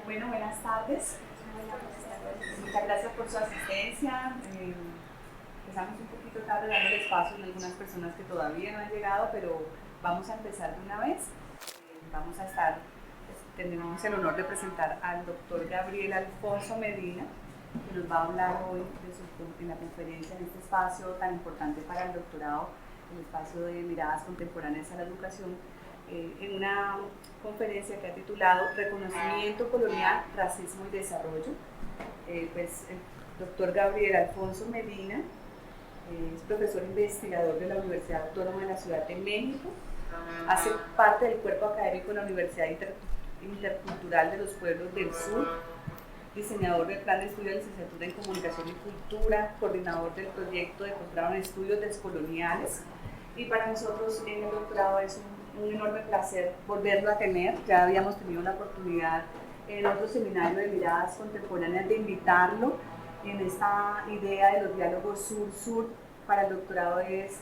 Bueno, buenas tardes. Muchas gracias por su asistencia. Empezamos un poquito tarde dando el espacio a algunas personas que todavía no han llegado, pero vamos a empezar de una vez. Tenemos el honor de presentar al doctor Gabriel Alfonso Medina, que nos va a hablar hoy en la conferencia, en este espacio tan importante para el doctorado, el espacio de miradas contemporáneas a la educación, en una conferencia que ha titulado Reconocimiento colonial, racismo y desarrollo. El doctor Gabriel Alfonso Medina es profesor investigador de la Universidad Autónoma de la Ciudad de México, hace parte del cuerpo académico de la Universidad Intercultural de los Pueblos del Sur, diseñador del plan de estudio de licenciatura en Comunicación y Cultura, coordinador del proyecto de posgrado en estudios descoloniales, y para nosotros en el doctorado es un enorme placer volverlo a tener. Ya habíamos tenido la oportunidad en otro seminario de miradas contemporáneas de invitarlo. En esta idea de los diálogos sur-sur, para el doctorado es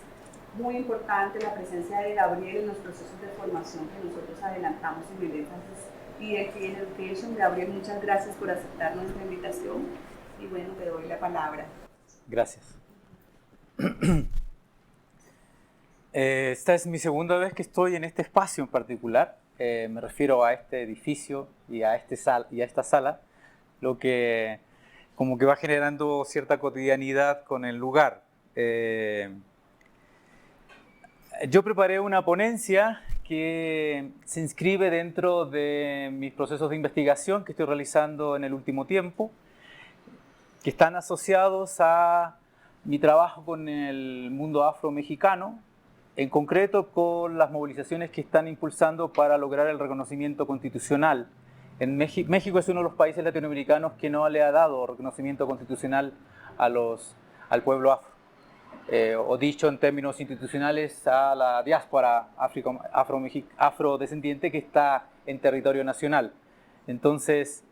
muy importante la presencia de Gabriel en los procesos de formación que nosotros adelantamos en el énfasis EFI Education. Gabriel, muchas gracias por aceptar nuestra invitación y bueno, te doy la palabra. Gracias. Esta es mi segunda vez que estoy en este espacio en particular. Me refiero a este edificio y a esta sala, lo que como que va generando cierta cotidianidad con el lugar. Yo preparé una ponencia que se inscribe dentro de mis procesos de investigación que estoy realizando en el último tiempo, que están asociados a mi trabajo con el mundo afro-mexicano, en concreto con las movilizaciones que están impulsando para lograr el reconocimiento constitucional. En México es uno de los países latinoamericanos que no le ha dado reconocimiento constitucional al pueblo afro, o dicho en términos institucionales, a la diáspora afrodescendiente que está en territorio nacional. Entonces,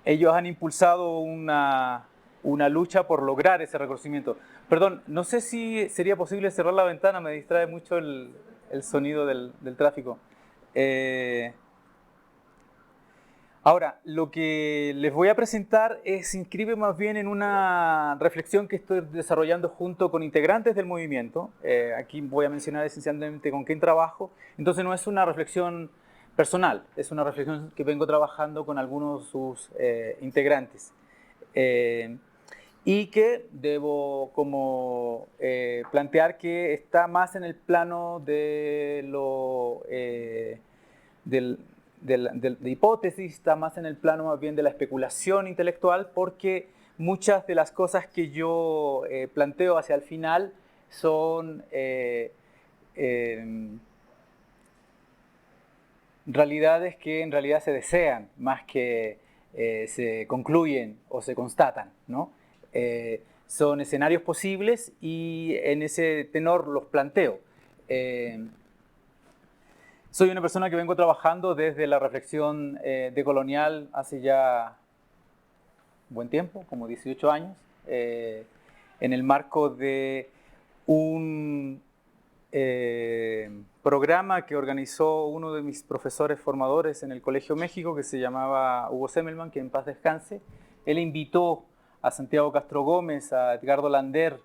ellos han impulsado una lucha por lograr ese reconocimiento. Perdón, no sé si sería posible cerrar la ventana, me distrae mucho el sonido del tráfico. Ahora, lo que les voy a presentar se inscribe más bien en una reflexión que estoy desarrollando junto con integrantes del movimiento. Aquí voy a mencionar esencialmente con quién trabajo. Entonces no es una reflexión personal, es una reflexión que vengo trabajando con algunos de sus integrantes. Y que debo como plantear que está más en el plano de de hipótesis, está más en el plano más bien de la especulación intelectual, porque muchas de las cosas que yo planteo hacia el final son realidades que en realidad se desean más que se concluyen o se constatan, ¿no? Son escenarios posibles y en ese tenor los planteo. Soy una persona que vengo trabajando desde la reflexión decolonial hace ya buen tiempo, como 18 años, en el marco de un programa que organizó uno de mis profesores formadores en el Colegio México, que se llamaba Hugo Semmelman, que en paz descanse. Él invitó a Santiago Castro Gómez, a Edgardo Lander,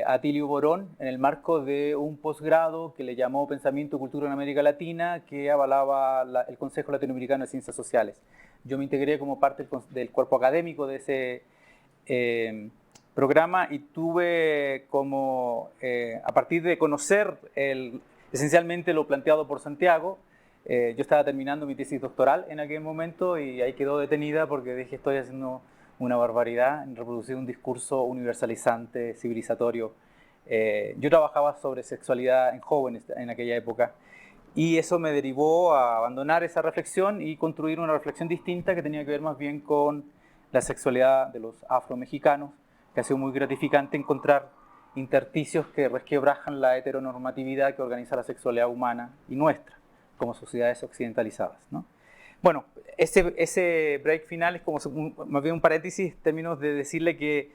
a Atilio Borón, en el marco de un posgrado que le llamó Pensamiento y Cultura en América Latina, que avalaba el Consejo Latinoamericano de Ciencias Sociales. Yo me integré como parte del cuerpo académico de ese programa y tuve como, a partir de conocer esencialmente lo planteado por Santiago, yo estaba terminando mi tesis doctoral en aquel momento y ahí quedó detenida porque dije, estoy haciendo una barbaridad en reproducir un discurso universalizante, civilizatorio. Yo trabajaba sobre sexualidad en jóvenes en aquella época y eso me derivó a abandonar esa reflexión y construir una reflexión distinta que tenía que ver más bien con la sexualidad de los afromexicanos, que ha sido muy gratificante encontrar intersticios que resquebrajan la heteronormatividad que organiza la sexualidad humana y nuestra, como sociedades occidentalizadas, ¿no? Bueno, ese break final es como más bien un paréntesis en términos de decirle que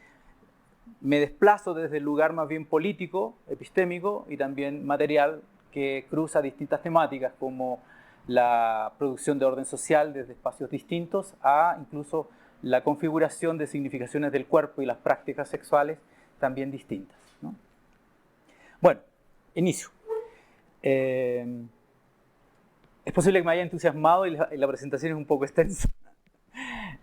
me desplazo desde el lugar más bien político, epistémico y también material, que cruza distintas temáticas como la producción de orden social desde espacios distintos a incluso la configuración de significaciones del cuerpo y las prácticas sexuales también distintas, ¿no? Bueno, inicio. Es posible que me haya entusiasmado y la presentación es un poco extensa.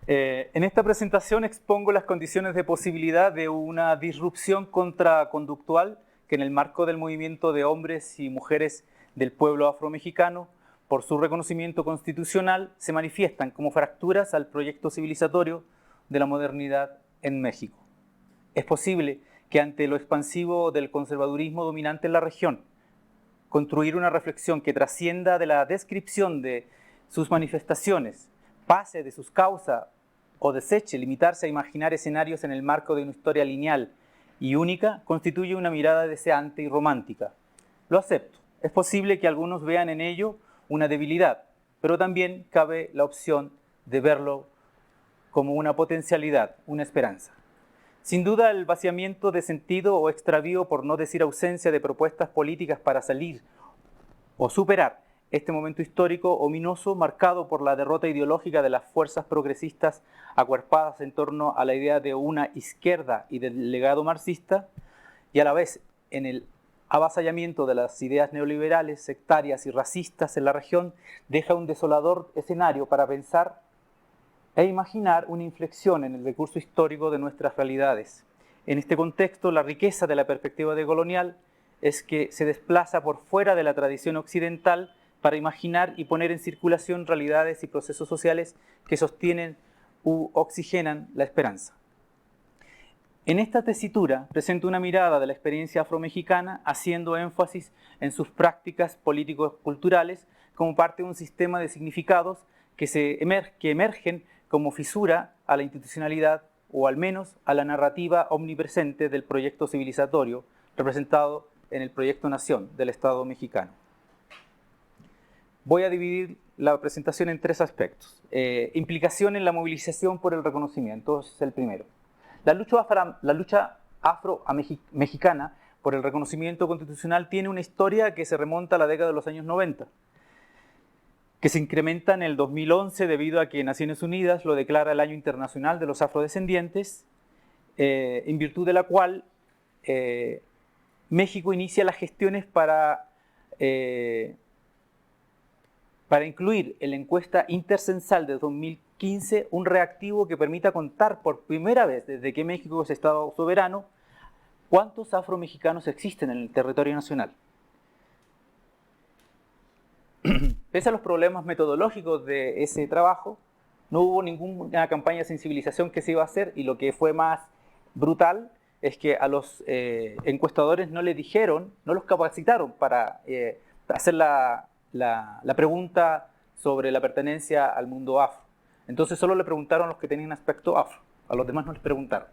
En esta presentación expongo las condiciones de posibilidad de una disrupción contraconductual que en el marco del movimiento de hombres y mujeres del pueblo afromexicano, por su reconocimiento constitucional, se manifiestan como fracturas al proyecto civilizatorio de la modernidad en México. Es posible que ante lo expansivo del conservadurismo dominante en la región, construir una reflexión que trascienda de la descripción de sus manifestaciones, pase de sus causas o deseche limitarse a imaginar escenarios en el marco de una historia lineal y única, constituye una mirada deseante y romántica. Lo acepto. Es posible que algunos vean en ello una debilidad, pero también cabe la opción de verlo como una potencialidad, una esperanza. Sin duda, el vaciamiento de sentido o extravío, por no decir ausencia de propuestas políticas para salir o superar este momento histórico ominoso marcado por la derrota ideológica de las fuerzas progresistas acuerpadas en torno a la idea de una izquierda y del legado marxista, y a la vez en el avasallamiento de las ideas neoliberales, sectarias y racistas en la región, deja un desolador escenario para pensar e imaginar una inflexión en el recurso histórico de nuestras realidades. En este contexto, la riqueza de la perspectiva decolonial es que se desplaza por fuera de la tradición occidental para imaginar y poner en circulación realidades y procesos sociales que sostienen u oxigenan la esperanza. En esta tesitura presento una mirada de la experiencia afromexicana haciendo énfasis en sus prácticas político-culturales como parte de un sistema de significados que emergen como fisura a la institucionalidad o al menos a la narrativa omnipresente del proyecto civilizatorio representado en el proyecto Nación del Estado mexicano. Voy a dividir la presentación en tres aspectos. Implicación en la movilización por el reconocimiento, ese es el primero. La lucha afro-mexicana por el reconocimiento constitucional tiene una historia que se remonta a la década de los años 90, que se incrementa en el 2011 debido a que Naciones Unidas lo declara el Año Internacional de los Afrodescendientes, en virtud de la cual México inicia las gestiones para incluir en la encuesta intercensal de 2015 un reactivo que permita contar por primera vez desde que México es Estado soberano cuántos afromexicanos existen en el territorio nacional. Pese a los problemas metodológicos de ese trabajo, no hubo ninguna campaña de sensibilización que se iba a hacer, y lo que fue más brutal es que a los encuestadores no les dijeron, no los capacitaron para hacer la pregunta sobre la pertenencia al mundo afro. Entonces solo le preguntaron a los que tenían aspecto afro, a los demás no les preguntaron.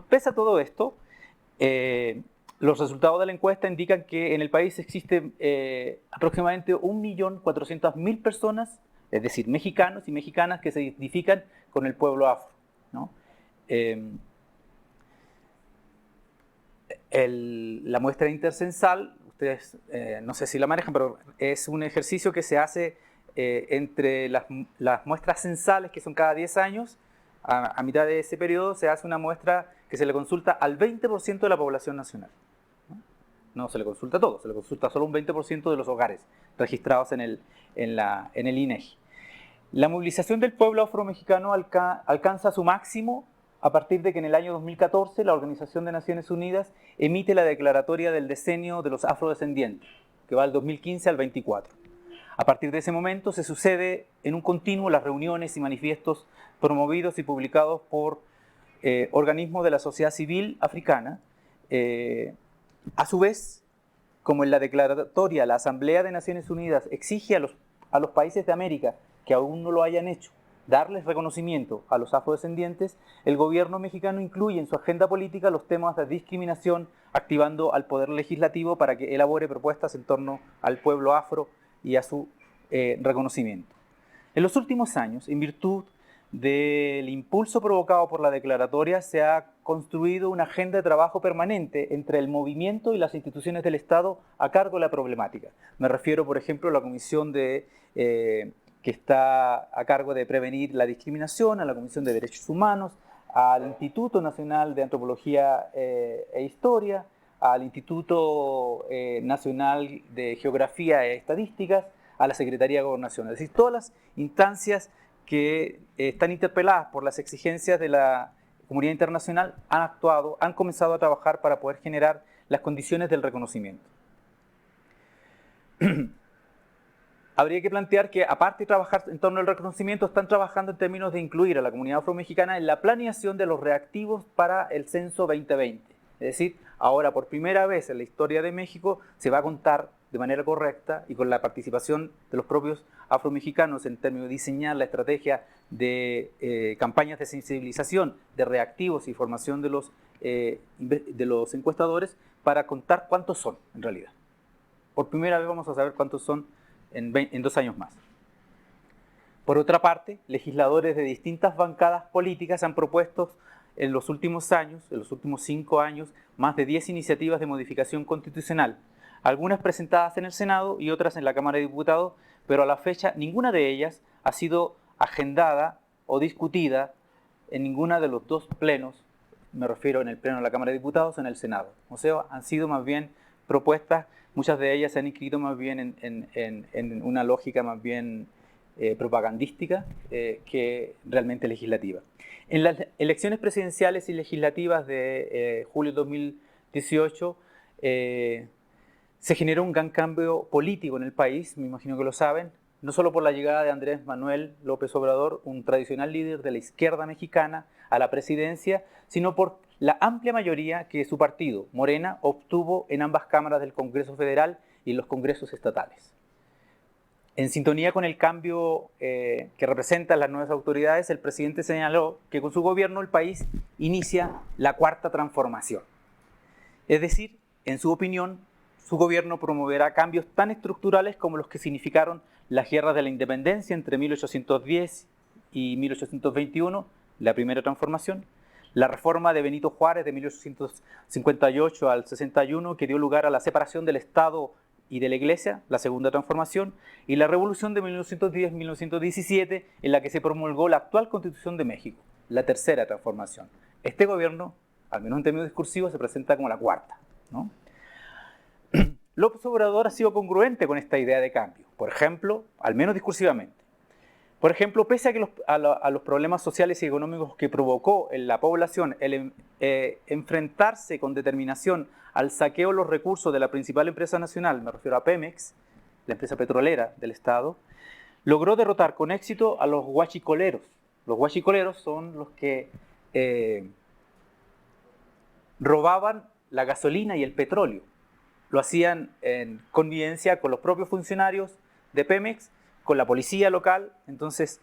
Pese a todo esto, los resultados de la encuesta indican que en el país existen aproximadamente 1.400.000 personas, es decir, mexicanos y mexicanas que se identifican con el pueblo afro, ¿no? La muestra intercensal, ustedes no sé si la manejan, pero es un ejercicio que se hace entre las muestras censales, que son cada 10 años. A mitad de ese periodo se hace una muestra que se le consulta al 20% de la población nacional. No se le consulta a todo, se le consulta solo un 20% de los hogares registrados en el INEGI. La movilización del pueblo afromexicano alcanza su máximo a partir de que en el año 2014 la Organización de Naciones Unidas emite la Declaratoria del Decenio de los Afrodescendientes, que va del 2015 al 24. A partir de ese momento se sucede en un continuo las reuniones y manifiestos promovidos y publicados por organismos de la sociedad civil africana. A su vez, como en la declaratoria la Asamblea de Naciones Unidas exige a los países de América que aún no lo hayan hecho, darles reconocimiento a los afrodescendientes, el gobierno mexicano incluye en su agenda política los temas de discriminación, activando al Poder Legislativo para que elabore propuestas en torno al pueblo afro y a su reconocimiento. En los últimos años, en virtud del impulso provocado por la declaratoria, se ha construido una agenda de trabajo permanente entre el movimiento y las instituciones del Estado a cargo de la problemática. Me refiero, por ejemplo, a la comisión que está a cargo de prevenir la discriminación, a la Comisión de Derechos Humanos, al Instituto Nacional de Antropología e Historia, al Instituto Nacional de Geografía e Estadísticas, a la Secretaría de Gobernación. Es decir, todas las instancias que están interpeladas por las exigencias de la comunidad internacional han actuado, han comenzado a trabajar para poder generar las condiciones del reconocimiento. Habría que plantear que, aparte de trabajar en torno al reconocimiento, están trabajando en términos de incluir a la comunidad afromexicana en la planeación de los reactivos para el censo 2020. Es decir, ahora por primera vez en la historia de México se va a contar de manera correcta y con la participación de los propios afromexicanos en términos de diseñar la estrategia de campañas de sensibilización, de reactivos y formación de los encuestadores para contar cuántos son en realidad. Por primera vez vamos a saber cuántos son en 2 años más. Por otra parte, legisladores de distintas bancadas políticas han propuesto en los últimos años, en los últimos 5 años, más de 10 iniciativas de modificación constitucional, algunas presentadas en el Senado y otras en la Cámara de Diputados, pero a la fecha ninguna de ellas ha sido agendada o discutida en ninguna de los 2 plenos, me refiero en el pleno de la Cámara de Diputados o en el Senado. O sea, han sido más bien propuestas, muchas de ellas se han inscrito más bien en una lógica más bien propagandística que realmente legislativa. En las elecciones presidenciales y legislativas de julio de 2018 se generó un gran cambio político en el país, me imagino que lo saben, no solo por la llegada de Andrés Manuel López Obrador, un tradicional líder de la izquierda mexicana, a la presidencia, sino por la amplia mayoría que su partido, Morena, obtuvo en ambas cámaras del Congreso Federal y en los congresos estatales. En sintonía con el cambio que representan las nuevas autoridades, el presidente señaló que con su gobierno el país inicia la cuarta transformación. Es decir, en su opinión, su gobierno promoverá cambios tan estructurales como los que significaron las guerras de la independencia entre 1810 y 1821, la primera transformación, la reforma de Benito Juárez de 1858 al 61, que dio lugar a la separación del Estado y de la Iglesia, la segunda transformación, y la revolución de 1910-1917, en la que se promulgó la actual Constitución de México, la tercera transformación. Este gobierno, al menos en términos discursivos, se presenta como la cuarta, ¿no? López Obrador ha sido congruente con esta idea de cambio, por ejemplo, al menos discursivamente. Por ejemplo, pese a los problemas sociales y económicos que provocó en la población el enfrentarse con determinación al saqueo de los recursos de la principal empresa nacional, me refiero a Pemex, la empresa petrolera del Estado, logró derrotar con éxito a los huachicoleros. Los huachicoleros son los que robaban la gasolina y el petróleo. Lo hacían en connivencia con los propios funcionarios de Pemex, con la policía local. Entonces,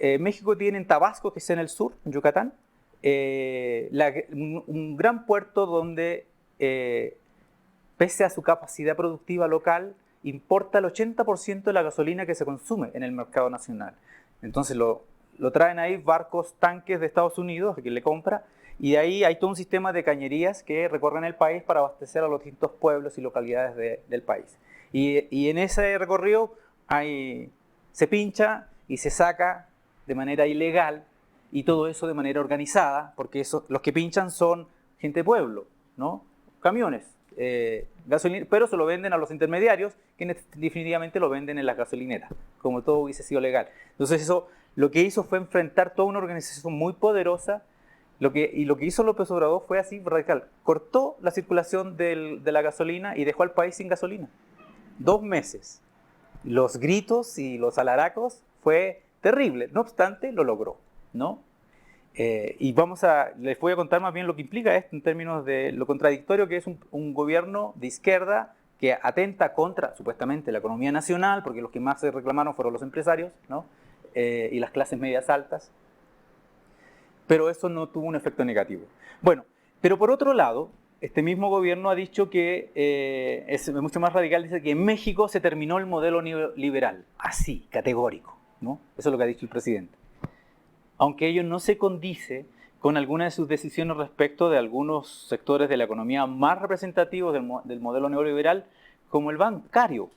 México tiene en Tabasco, que es en el sur, en Yucatán, un gran puerto donde, pese a su capacidad productiva local, importa el 80% de la gasolina que se consume en el mercado nacional. Entonces lo traen ahí barcos, tanques de Estados Unidos, a quien le compra, y ahí hay todo un sistema de cañerías que recorren el país para abastecer a los distintos pueblos y localidades del país. Y en ese recorrido se pincha y se saca de manera ilegal, y todo eso de manera organizada, porque los que pinchan son gente de pueblo, ¿no? Camiones, gasolina, pero se lo venden a los intermediarios, que definitivamente lo venden en las gasolineras, como todo hubiese sido legal. Entonces eso lo que hizo fue enfrentar toda una organización muy poderosa. Lo que hizo López Obrador fue así radical. Cortó la circulación de la gasolina y dejó al país sin gasolina. 2 meses. Los gritos y los alaracos fue terrible. No obstante, lo logró, ¿no? Y les voy a contar más bien lo que implica esto en términos de lo contradictorio que es un gobierno de izquierda que atenta contra, supuestamente, la economía nacional, porque los que más se reclamaron fueron los empresarios, ¿no? Y las clases medias altas. Pero eso no tuvo un efecto negativo. Bueno, pero por otro lado, este mismo gobierno ha dicho que es mucho más radical, dice que en México se terminó el modelo neoliberal, así, categórico, ¿no? Eso es lo que ha dicho el presidente. Aunque ello no se condice con algunas de sus decisiones respecto de algunos sectores de la economía más representativos del modelo neoliberal, como el bancario,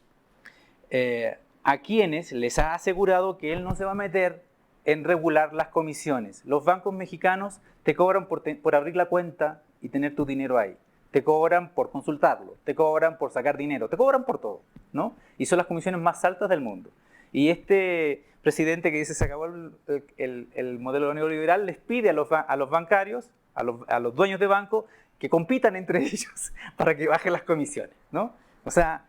a quienes les ha asegurado que él no se va a meter en regular las comisiones. Los bancos mexicanos te cobran por abrir la cuenta y tener tu dinero ahí. Te cobran por consultarlo, te cobran por sacar dinero, te cobran por todo, ¿no? Y son las comisiones más altas del mundo. Y este presidente que dice se acabó el modelo neoliberal les pide a los bancarios, a los dueños de banco, que compitan entre ellos para que bajen las comisiones, ¿no? O sea,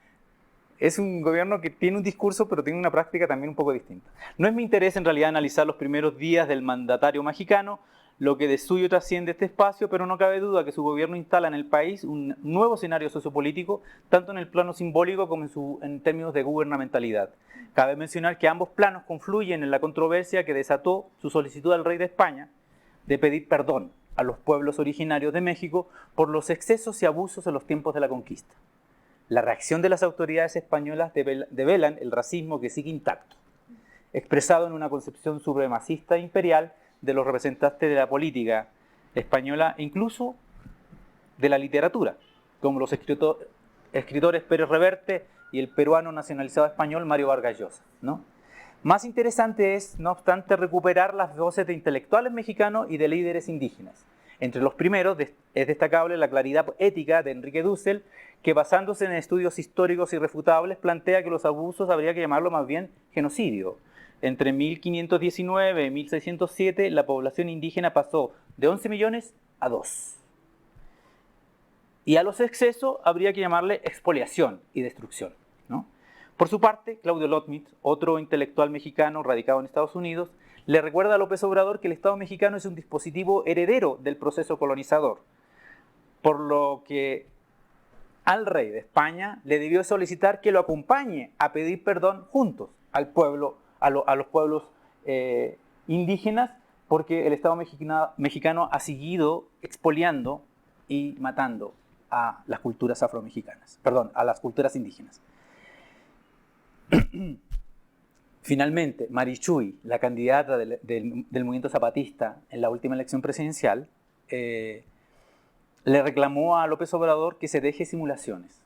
es un gobierno que tiene un discurso, pero tiene una práctica también un poco distinta. No es mi interés en realidad analizar los primeros días del mandatario mexicano, lo que de suyo trasciende este espacio, pero no cabe duda que su gobierno instala en el país un nuevo escenario sociopolítico, tanto en el plano simbólico como en términos de gubernamentalidad. Cabe mencionar que ambos planos confluyen en la controversia que desató su solicitud al rey de España de pedir perdón a los pueblos originarios de México por los excesos y abusos en los tiempos de la conquista. La reacción de las autoridades españolas develan el racismo que sigue intacto, expresado en una concepción supremacista e imperial de los representantes de la política española e incluso de la literatura, como los escritores Pérez Reverte y el peruano nacionalizado español Mario Vargas Llosa, ¿no? Más interesante es, no obstante, recuperar las voces de intelectuales mexicanos y de líderes indígenas. Entre los primeros es destacable la claridad ética de Enrique Dussel, que basándose en estudios históricos irrefutables plantea que los abusos habría que llamarlo más bien genocidio. Entre 1519 y 1607 la población indígena pasó de 11 millones a 2. Y a los excesos habría que llamarle expoliación y destrucción, ¿no? Por su parte, Claudio Lotmit, otro intelectual mexicano radicado en Estados Unidos, le recuerda a López Obrador que el Estado mexicano es un dispositivo heredero del proceso colonizador, por lo que al rey de España le debió solicitar que lo acompañe a pedir perdón juntos al pueblo, a los pueblos indígenas, porque el Estado mexicano ha seguido expoliando y matando a las culturas afromexicanas, perdón, a las culturas indígenas. Finalmente, Marichuy, la candidata del movimiento zapatista en la última elección presidencial, le reclamó a López Obrador que se deje simulaciones.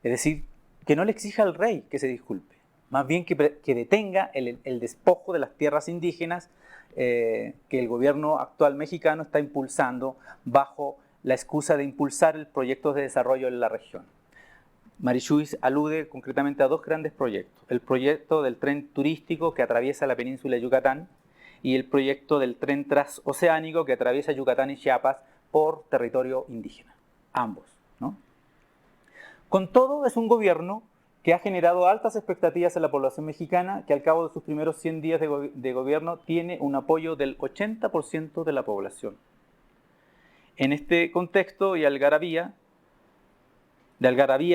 Es decir, que no le exija al rey que se disculpe, más bien que detenga el despojo de las tierras indígenas que el gobierno actual mexicano está impulsando bajo la excusa de impulsar el proyecto de desarrollo en la región. Marichuy alude concretamente a dos grandes proyectos: el proyecto del tren turístico que atraviesa la península de Yucatán y el proyecto del tren transoceánico que atraviesa Yucatán y Chiapas por territorio indígena, ambos, ¿no? Con todo, es un gobierno que ha generado altas expectativas en la población mexicana, que al cabo de sus primeros 100 días de gobierno tiene un apoyo del 80% de la población. En este contexto de algarabía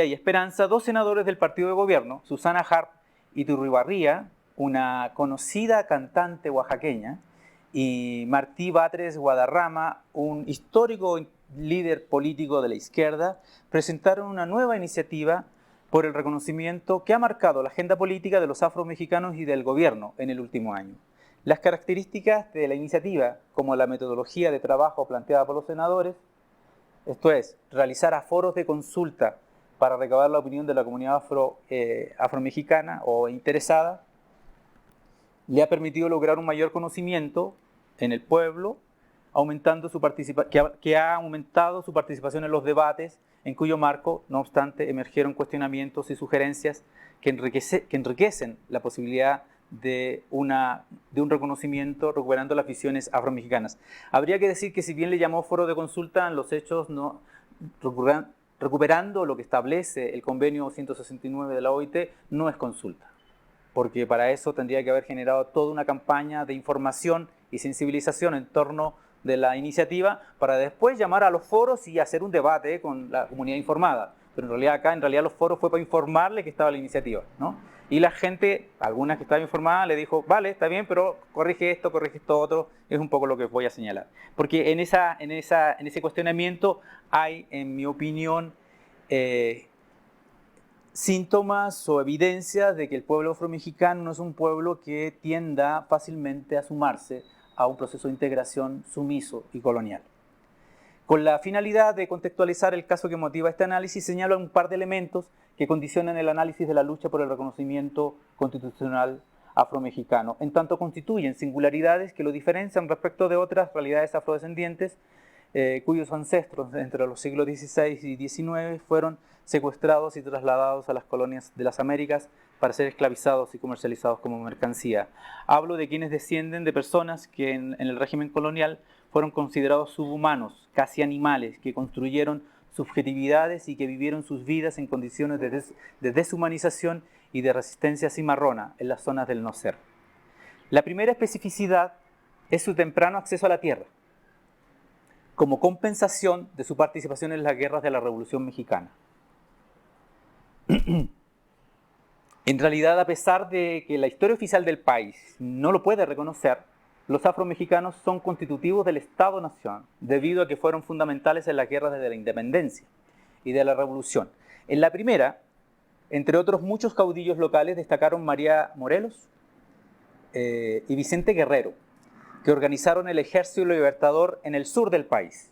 y esperanza, dos senadores del partido de gobierno, Susana Harp Iturribarría, una conocida cantante oaxaqueña, y Martí Batres Guadarrama, un histórico líder político de la izquierda, presentaron una nueva iniciativa por el reconocimiento que ha marcado la agenda política de los afromexicanos y del gobierno en el último año. Las características de la iniciativa, como la metodología de trabajo planteada por los senadores, esto es, realizar aforos de consulta para recabar la opinión de la comunidad afromexicana o interesada, le ha permitido lograr un mayor conocimiento en el pueblo, que ha aumentado su participación en los debates, en cuyo marco, no obstante, emergieron cuestionamientos y sugerencias que enriquecen la posibilidad de un reconocimiento recuperando las visiones afromexicanas. Habría que decir que si bien le llamó foro de consulta, en los hechos no recuperando lo que establece el convenio 169 de la OIT, no es consulta, porque para eso tendría que haber generado toda una campaña de información y sensibilización en torno de la iniciativa para después llamar a los foros y hacer un debate con la comunidad informada. Pero en realidad los foros fue para informarle que estaba la iniciativa, ¿no? Y la gente, algunas que estaba informada, le dijo, vale, está bien, pero corrige esto otro, es un poco lo que voy a señalar. Porque en ese cuestionamiento hay, en mi opinión, síntomas o evidencias de que el pueblo afromexicano no es un pueblo que tienda fácilmente a sumarse a un proceso de integración sumiso y colonial. Con la finalidad de contextualizar el caso que motiva este análisis, señalo un par de elementos que condicionan el análisis de la lucha por el reconocimiento constitucional afromexicano, en tanto constituyen singularidades que lo diferencian respecto de otras realidades afrodescendientes cuyos ancestros entre los siglos XVI y XIX fueron secuestrados y trasladados a las colonias de las Américas para ser esclavizados y comercializados como mercancía. Hablo de quienes descienden de personas que en el régimen colonial fueron considerados subhumanos, casi animales, que construyeron subjetividades y que vivieron sus vidas en condiciones de deshumanización y de resistencia cimarrona en las zonas del no ser. La primera especificidad es su temprano acceso a la tierra, como compensación de su participación en las guerras de la Revolución Mexicana. En realidad, a pesar de que la historia oficial del país no lo puede reconocer, los afromexicanos son constitutivos del Estado-Nación, debido a que fueron fundamentales en las guerras de la independencia y de la Revolución. En la primera, entre otros muchos caudillos locales, destacaron María Morelos y Vicente Guerrero, que organizaron el Ejército Libertador en el sur del país.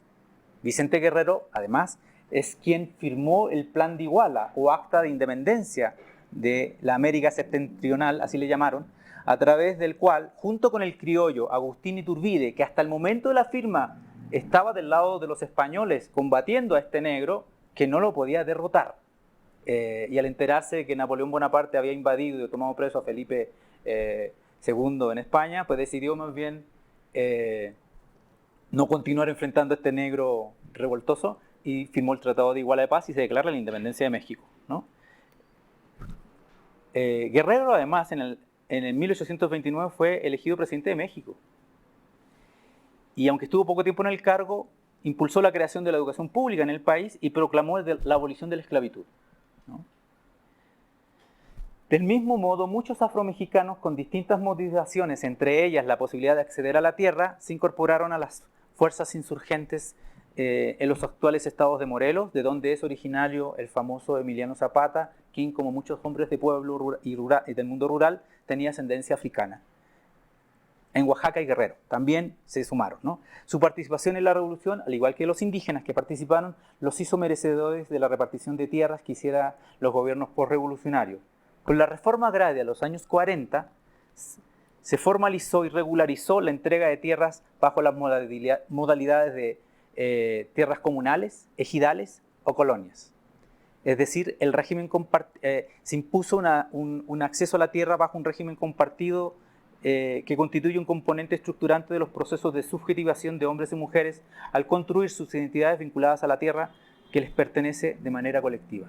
Vicente Guerrero, además, es quien firmó el Plan de Iguala, o Acta de Independencia de la América Septentrional, así le llamaron, a través del cual, junto con el criollo Agustín Iturbide, que hasta el momento de la firma estaba del lado de los españoles combatiendo a este negro, que no lo podía derrotar. Y al enterarse de que Napoleón Bonaparte había invadido y tomado preso a Felipe II en España, pues decidió más bien no continuar enfrentando a este negro revoltoso y firmó el Tratado de Iguala de Paz y se declara la independencia de México, ¿no? Guerrero, además, en el 1829 fue elegido presidente de México. Y aunque estuvo poco tiempo en el cargo, impulsó la creación de la educación pública en el país y proclamó la abolición de la esclavitud, ¿no? Del mismo modo, muchos afromexicanos con distintas motivaciones, entre ellas la posibilidad de acceder a la tierra, se incorporaron a las fuerzas insurgentes en los actuales estados de Morelos, de donde es originario el famoso Emiliano Zapata, quien, como muchos hombres de pueblo y del mundo rural, tenía ascendencia africana. En Oaxaca y Guerrero también se sumaron, ¿no? Su participación en la revolución, al igual que los indígenas que participaron, los hizo merecedores de la repartición de tierras que hicieran los gobiernos postrevolucionarios. Con la reforma agraria de los años 40, se formalizó y regularizó la entrega de tierras bajo las modalidades de tierras comunales, ejidales o colonias. Es decir, el régimen se impuso un acceso a la tierra bajo un régimen compartido que constituye un componente estructurante de los procesos de subjetivación de hombres y mujeres al construir sus identidades vinculadas a la tierra que les pertenece de manera colectiva.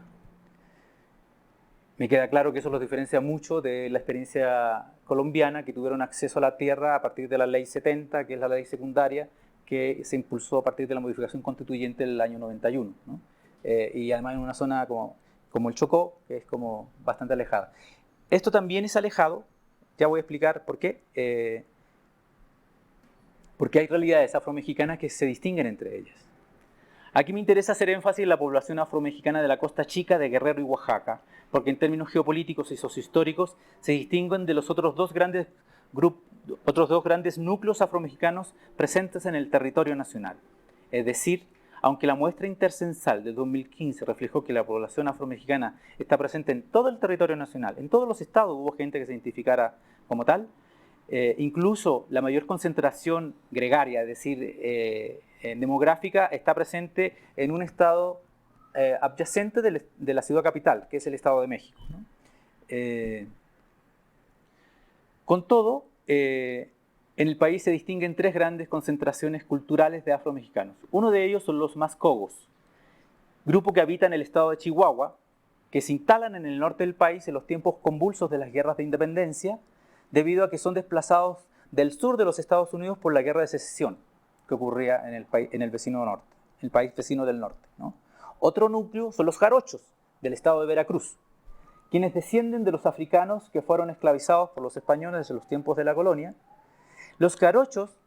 Me queda claro que eso los diferencia mucho de la experiencia colombiana, que tuvieron acceso a la tierra a partir de la Ley 70, que es la ley secundaria, que se impulsó a partir de la modificación constituyente del año 91, ¿no? Y además en una zona como el Chocó, que es como bastante alejada. Esto también es alejado, ya voy a explicar por qué, porque hay realidades afromexicanas que se distinguen entre ellas. Aquí me interesa hacer énfasis en la población afromexicana de la Costa Chica, de Guerrero y Oaxaca, porque en términos geopolíticos y sociohistóricos se distinguen de los otros dos grandes núcleos afromexicanos presentes en el territorio nacional. Es decir, aunque la muestra intercensal del 2015 reflejó que la población afromexicana está presente en todo el territorio nacional, en todos los estados hubo gente que se identificara como tal, incluso la mayor concentración gregaria, es decir, demográfica, está presente en un estado adyacente de la ciudad capital, que es el Estado de México, ¿no? Con todo, en el país se distinguen tres grandes concentraciones culturales de afromexicanos. Uno de ellos son los Mascogos, grupo que habita en el estado de Chihuahua, que se instalan en el norte del país en los tiempos convulsos de las guerras de independencia, debido a que son desplazados del sur de los Estados Unidos por la guerra de secesión que ocurría en el vecino norte, el país vecino del norte, ¿no? Otro núcleo son los jarochos del estado de Veracruz, quienes descienden de los africanos que fueron esclavizados por los españoles en los tiempos de la colonia. Los jarochos,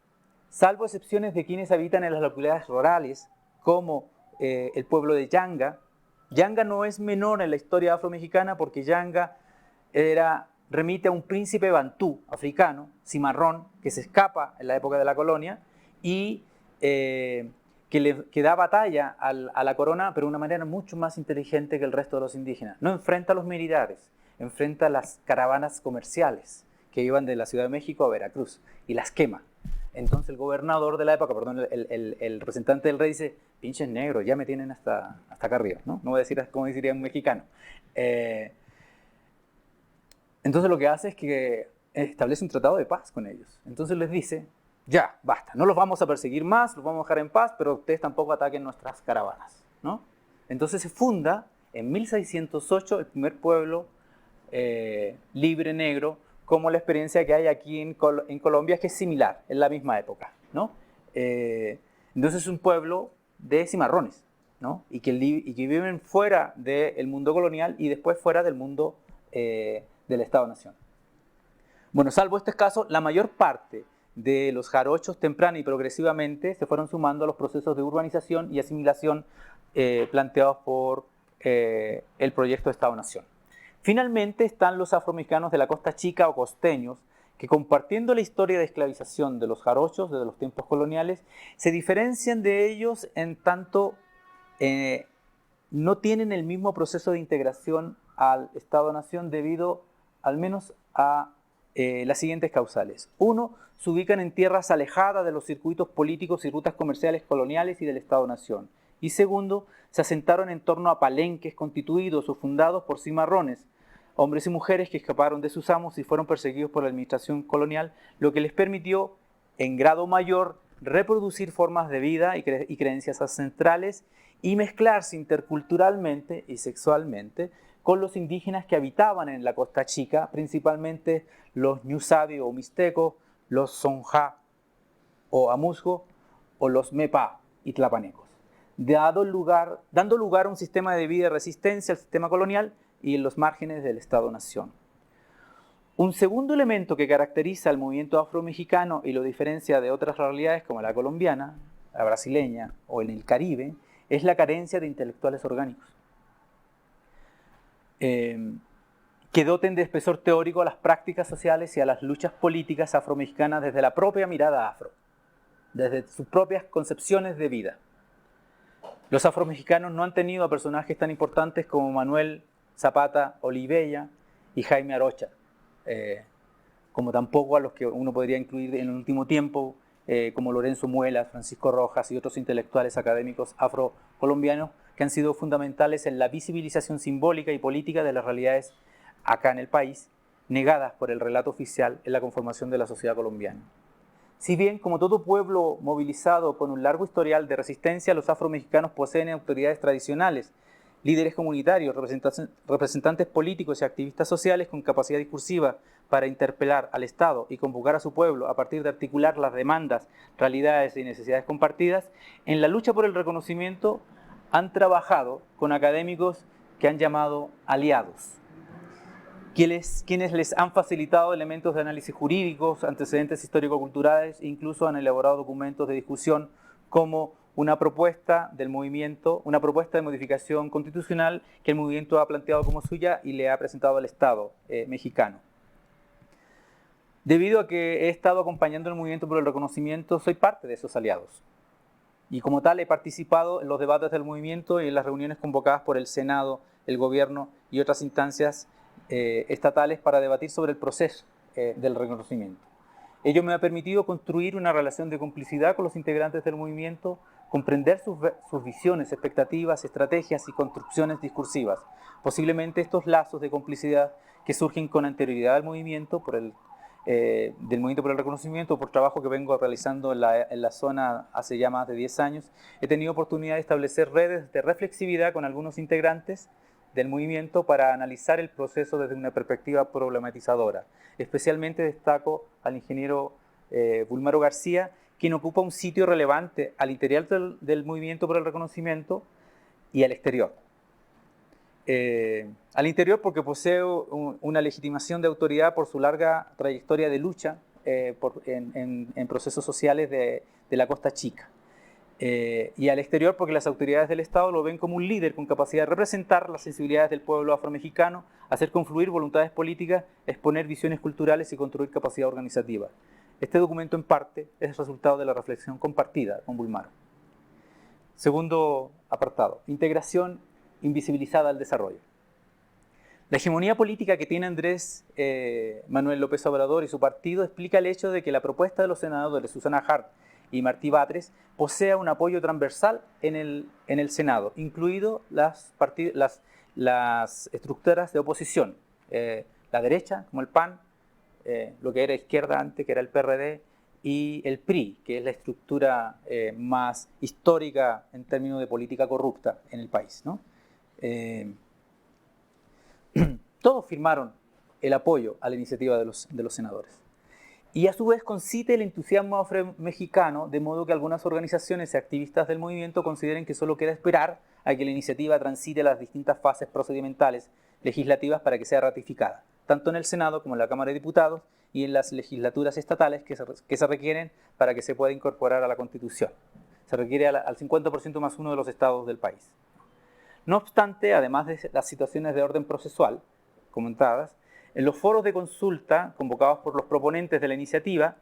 salvo excepciones de quienes habitan en las localidades rurales, como el pueblo de Yanga. Yanga no es menor en la historia afromexicana porque Yanga era remite a un príncipe bantú africano, cimarrón, que se escapa en la época de la colonia y que da batalla a la corona, pero de una manera mucho más inteligente que el resto de los indígenas. No enfrenta a los militares, enfrenta a las caravanas comerciales que iban de la Ciudad de México a Veracruz y las quema. Entonces el gobernador de la época, perdón, el representante del rey dice: pinches negros, ya me tienen hasta acá arriba, ¿no? No voy a decir como diría un mexicano. Entonces lo que hace es que establece un tratado de paz con ellos. Entonces les dice: ya, basta, no los vamos a perseguir más, los vamos a dejar en paz, pero ustedes tampoco ataquen nuestras caravanas, ¿no? Entonces se funda en 1608 el primer pueblo libre negro, como la experiencia que hay aquí en Colombia, que es similar, en la misma época, ¿no? Entonces es un pueblo de cimarrones, ¿no? y que viven fuera del mundo colonial y después fuera del mundo del Estado-Nación. Bueno, salvo este caso, la mayor parte de los jarochos temprana y progresivamente se fueron sumando a los procesos de urbanización y asimilación planteados por el proyecto de Estado-Nación. Finalmente están los afromexicanos de la Costa Chica o costeños, que compartiendo la historia de esclavización de los jarochos desde los tiempos coloniales, se diferencian de ellos en tanto no tienen el mismo proceso de integración al Estado-Nación debido al menos a las siguientes causales. Uno, se ubican en tierras alejadas de los circuitos políticos y rutas comerciales coloniales y del Estado-Nación. Y segundo, se asentaron en torno a palenques constituidos o fundados por cimarrones, hombres y mujeres que escaparon de sus amos y fueron perseguidos por la administración colonial, lo que les permitió, en grado mayor, reproducir formas de vida y creencias ancestrales y mezclarse interculturalmente y sexualmente con los indígenas que habitaban en la Costa Chica, principalmente los ñusabi o mixtecos, los sonja o amusgo o los mepa y tlapanecos, dando lugar a un sistema de vida de resistencia al sistema colonial y en los márgenes del Estado-Nación. Un segundo elemento que caracteriza al movimiento afro-mexicano y lo diferencia de otras realidades como la colombiana, la brasileña o en el Caribe, es la carencia de intelectuales orgánicos que doten de espesor teórico a las prácticas sociales y a las luchas políticas afromexicanas desde la propia mirada afro, desde sus propias concepciones de vida. Los afromexicanos no han tenido a personajes tan importantes como Manuel Zapata Olivella y Jaime Arocha, como tampoco a los que uno podría incluir en el último tiempo, como Lorenzo Muelas, Francisco Rojas y otros intelectuales académicos afrocolombianos que han sido fundamentales en la visibilización simbólica y política de las realidades acá en el país, negadas por el relato oficial en la conformación de la sociedad colombiana. Si bien, como todo pueblo movilizado con un largo historial de resistencia, los afromexicanos poseen autoridades tradicionales, líderes comunitarios, representantes políticos y activistas sociales con capacidad discursiva para interpelar al Estado y convocar a su pueblo a partir de articular las demandas, realidades y necesidades compartidas, en la lucha por el reconocimiento han trabajado con académicos que han llamado aliados, quienes les han facilitado elementos de análisis jurídicos, antecedentes histórico-culturales e incluso han elaborado documentos de discusión como una propuesta del movimiento, una propuesta de modificación constitucional que el movimiento ha planteado como suya y le ha presentado al Estado mexicano. Debido a que he estado acompañando el movimiento por el reconocimiento, soy parte de esos aliados. Y como tal he participado en los debates del movimiento y en las reuniones convocadas por el Senado, el gobierno y otras instancias estatales para debatir sobre el proceso del reconocimiento. Ello me ha permitido construir una relación de complicidad con los integrantes del movimiento, comprender sus visiones, expectativas, estrategias y construcciones discursivas. Posiblemente estos lazos de complicidad que surgen con anterioridad al movimiento, del movimiento por el reconocimiento, por trabajo que vengo realizando en la zona hace ya más de 10 años, he tenido oportunidad de establecer redes de reflexividad con algunos integrantes del movimiento para analizar el proceso desde una perspectiva problematizadora. Especialmente destaco al ingeniero Bulmaro García, quien ocupa un sitio relevante al interior del movimiento por el reconocimiento y al exterior. Al interior porque posee una legitimación de autoridad por su larga trayectoria de lucha en procesos sociales de la Costa Chica. y al exterior porque las autoridades del Estado lo ven como un líder con capacidad de representar las sensibilidades del pueblo afromexicano, hacer confluir voluntades políticas, exponer visiones culturales y construir capacidad organizativa. Este documento en parte es el resultado de la reflexión compartida con Bulmaro. Segundo apartado, integración invisibilizada al desarrollo. La hegemonía política que tiene Andrés Manuel López Obrador y su partido explica el hecho de que la propuesta de los senadores Susana Hart y Martí Batres posea un apoyo transversal en el Senado, incluido las estructuras de oposición, la derecha, como el PAN, lo que era izquierda antes, que era el PRD, y el PRI, que es la estructura más histórica en términos de política corrupta en el país, ¿no? Todos firmaron el apoyo a la iniciativa de los senadores. Y a su vez concite el entusiasmo afro-mexicano, de modo que algunas organizaciones y activistas del movimiento consideren que solo queda esperar a que la iniciativa transite las distintas fases procedimentales legislativas para que sea ratificada, tanto en el Senado como en la Cámara de Diputados y en las legislaturas estatales que se requieren para que se pueda incorporar a la Constitución. Se requiere al 50% más uno de los estados del país. No obstante, además de las situaciones de orden procesual comentadas, en los foros de consulta convocados por los proponentes de la iniciativa,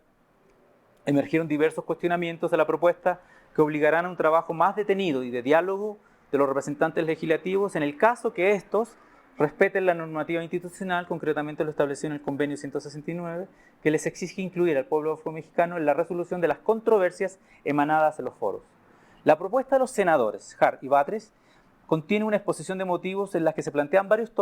emergieron diversos cuestionamientos a la propuesta que obligarán a un trabajo más detenido y de diálogo de los representantes legislativos en el caso que estos respeten la normativa institucional, concretamente lo establecido en el Convenio 169, que les exige incluir al pueblo afromexicano en la resolución de las controversias emanadas en los foros. La propuesta de los senadores Hart y Batres contiene una exposición de motivos en la que se plantean varios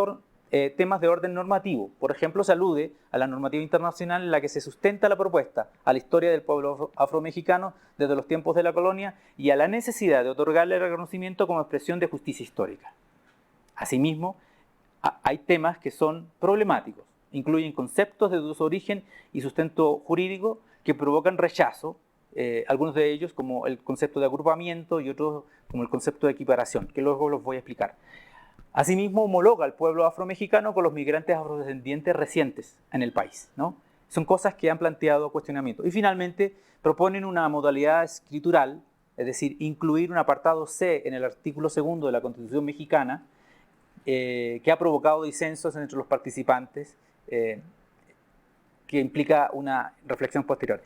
temas de orden normativo. Por ejemplo, se alude a la normativa internacional en la que se sustenta la propuesta, a la historia del pueblo afromexicano desde los tiempos de la colonia y a la necesidad de otorgarle el reconocimiento como expresión de justicia histórica. Asimismo, hay temas que son problemáticos, incluyen conceptos de dudoso origen y sustento jurídico que provocan rechazo, algunos de ellos como el concepto de agrupamiento y otros como el concepto de equiparación, que luego los voy a explicar. Asimismo, homologa al pueblo afromexicano con los migrantes afrodescendientes recientes en el país, ¿no? Son cosas que han planteado cuestionamiento. Y finalmente, proponen una modalidad escritural, es decir, incluir un apartado C en el artículo 2 de la Constitución mexicana, que ha provocado disensos entre los participantes, que implica una reflexión posterior.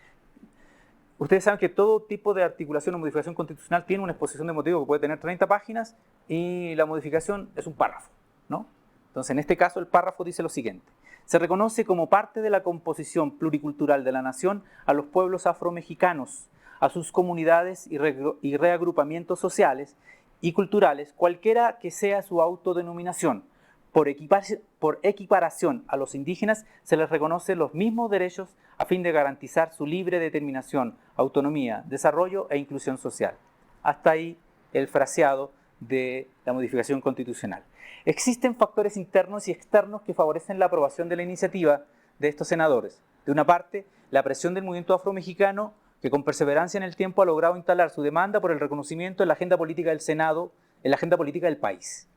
Ustedes saben que todo tipo de articulación o modificación constitucional tiene una exposición de motivos que puede tener 30 páginas y la modificación es un párrafo, ¿no? Entonces, en este caso, el párrafo dice lo siguiente. Se reconoce como parte de la composición pluricultural de la nación a los pueblos afromexicanos, a sus comunidades y reagrupamientos sociales y culturales, cualquiera que sea su autodenominación. Por equiparación a los indígenas se les reconoce los mismos derechos a fin de garantizar su libre determinación, autonomía, desarrollo e inclusión social. Hasta ahí el fraseado de la modificación constitucional. Existen factores internos y externos que favorecen la aprobación de la iniciativa de estos senadores. De una parte, la presión del movimiento afromexicano, que con perseverancia en el tiempo ha logrado instalar su demanda por el reconocimiento en la agenda política del Senado, en la agenda política del país.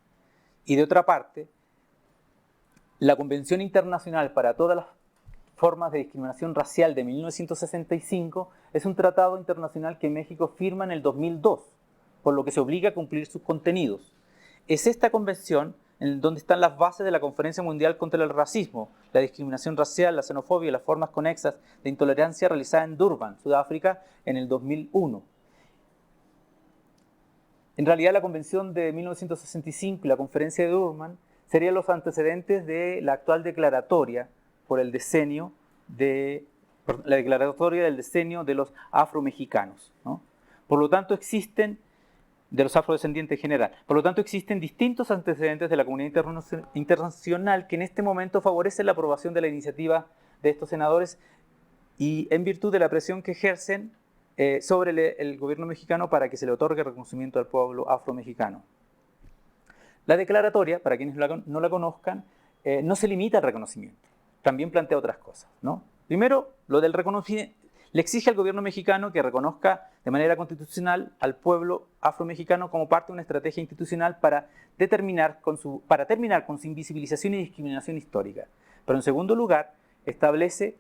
Y de otra parte, la Convención Internacional para todas las formas de discriminación racial de 1965 es un tratado internacional que México firma en el 2002, por lo que se obliga a cumplir sus contenidos. Es esta convención en donde están las bases de la Conferencia Mundial contra el Racismo, la discriminación racial, la xenofobia y las formas conexas de intolerancia realizada en Durban, Sudáfrica, en el 2001. En realidad, la Convención de 1965 y la Conferencia de Durban serían los antecedentes de la actual declaratoria por el decenio la declaratoria del decenio de los afromexicanos, ¿no? Por lo tanto, existen de los afrodescendientes en general. Por lo tanto, existen distintos antecedentes de la comunidad internacional que en este momento favorecen la aprobación de la iniciativa de estos senadores y en virtud de la presión que ejercen sobre el gobierno mexicano para que se le otorgue reconocimiento al pueblo afromexicano. La declaratoria, para quienes no la conozcan, no se limita al reconocimiento, también plantea otras cosas, ¿no? Primero, lo del reconocimiento. Le exige al gobierno mexicano que reconozca de manera constitucional al pueblo afromexicano como parte de una estrategia institucional para terminar con su invisibilización y discriminación histórica. Pero en segundo lugar, establece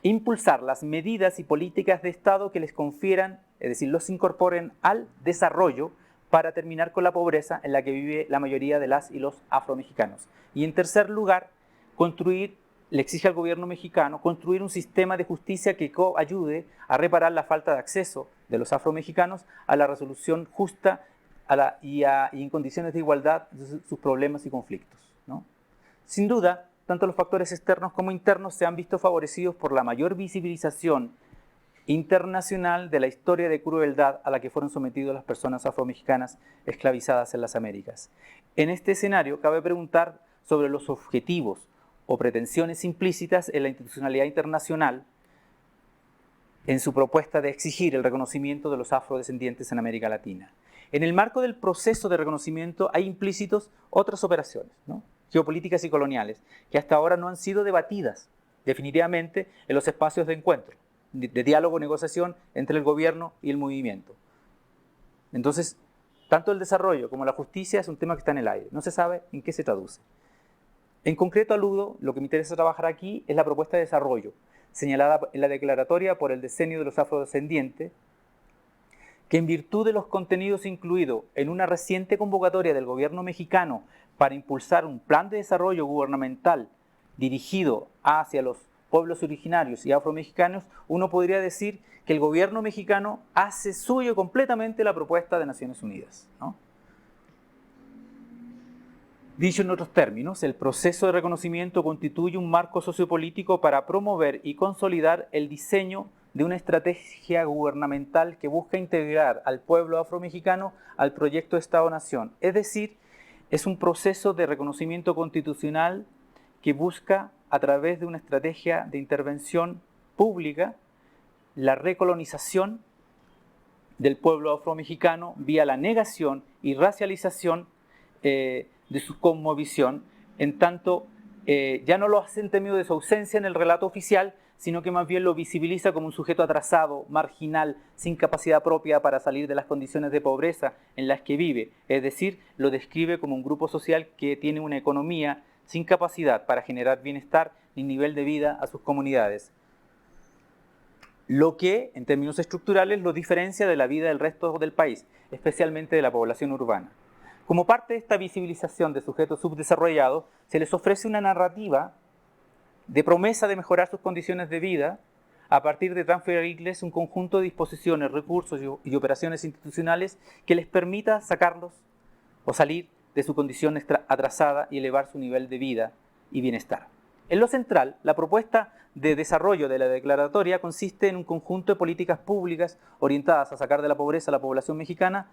impulsar las medidas y políticas de Estado que les confieran, es decir, los incorporen al desarrollo para terminar con la pobreza en la que vive la mayoría de las y los afromexicanos. Y en tercer lugar, le exige al gobierno mexicano construir un sistema de justicia que ayude a reparar la falta de acceso de los afromexicanos a la resolución justa y en condiciones de igualdad de sus problemas y conflictos, ¿no? Sin duda, tanto los factores externos como internos se han visto favorecidos por la mayor visibilización internacional de la historia de crueldad a la que fueron sometidas las personas afromexicanas esclavizadas en las Américas. En este escenario, cabe preguntar sobre los objetivos o pretensiones implícitas en la institucionalidad internacional en su propuesta de exigir el reconocimiento de los afrodescendientes en América Latina. En el marco del proceso de reconocimiento hay implícitos otras operaciones, ¿no?, geopolíticas y coloniales, que hasta ahora no han sido debatidas definitivamente en los espacios de encuentro, de diálogo, negociación entre el gobierno y el movimiento. Entonces, tanto el desarrollo como la justicia es un tema que está en el aire, no se sabe en qué se traduce. En concreto, lo que me interesa trabajar aquí es la propuesta de desarrollo, señalada en la declaratoria por el Decenio de los Afrodescendientes, que en virtud de los contenidos incluidos en una reciente convocatoria del gobierno mexicano para impulsar un plan de desarrollo gubernamental dirigido hacia los pueblos originarios y afromexicanos, uno podría decir que el gobierno mexicano hace suyo completamente la propuesta de Naciones Unidas, ¿no? Dicho en otros términos, el proceso de reconocimiento constituye un marco sociopolítico para promover y consolidar el diseño de una estrategia gubernamental que busca integrar al pueblo afromexicano al proyecto de Estado-Nación. Es decir, es un proceso de reconocimiento constitucional que busca, a través de una estrategia de intervención pública, la recolonización del pueblo afromexicano vía la negación y racialización de su cosmovisión, en tanto ya no lo hace en términos de su ausencia en el relato oficial, sino que más bien lo visibiliza como un sujeto atrasado, marginal, sin capacidad propia para salir de las condiciones de pobreza en las que vive. Es decir, lo describe como un grupo social que tiene una economía sin capacidad para generar bienestar ni nivel de vida a sus comunidades. Lo que, en términos estructurales, lo diferencia de la vida del resto del país, especialmente de la población urbana. Como parte de esta visibilización de sujetos subdesarrollados, se les ofrece una narrativa de promesa de mejorar sus condiciones de vida a partir de transferirles un conjunto de disposiciones, recursos y operaciones institucionales que les permita sacarlos o salir de su condición atrasada y elevar su nivel de vida y bienestar. En lo central, la propuesta de desarrollo de la declaratoria consiste en un conjunto de políticas públicas orientadas a sacar de la pobreza a la población mexicana,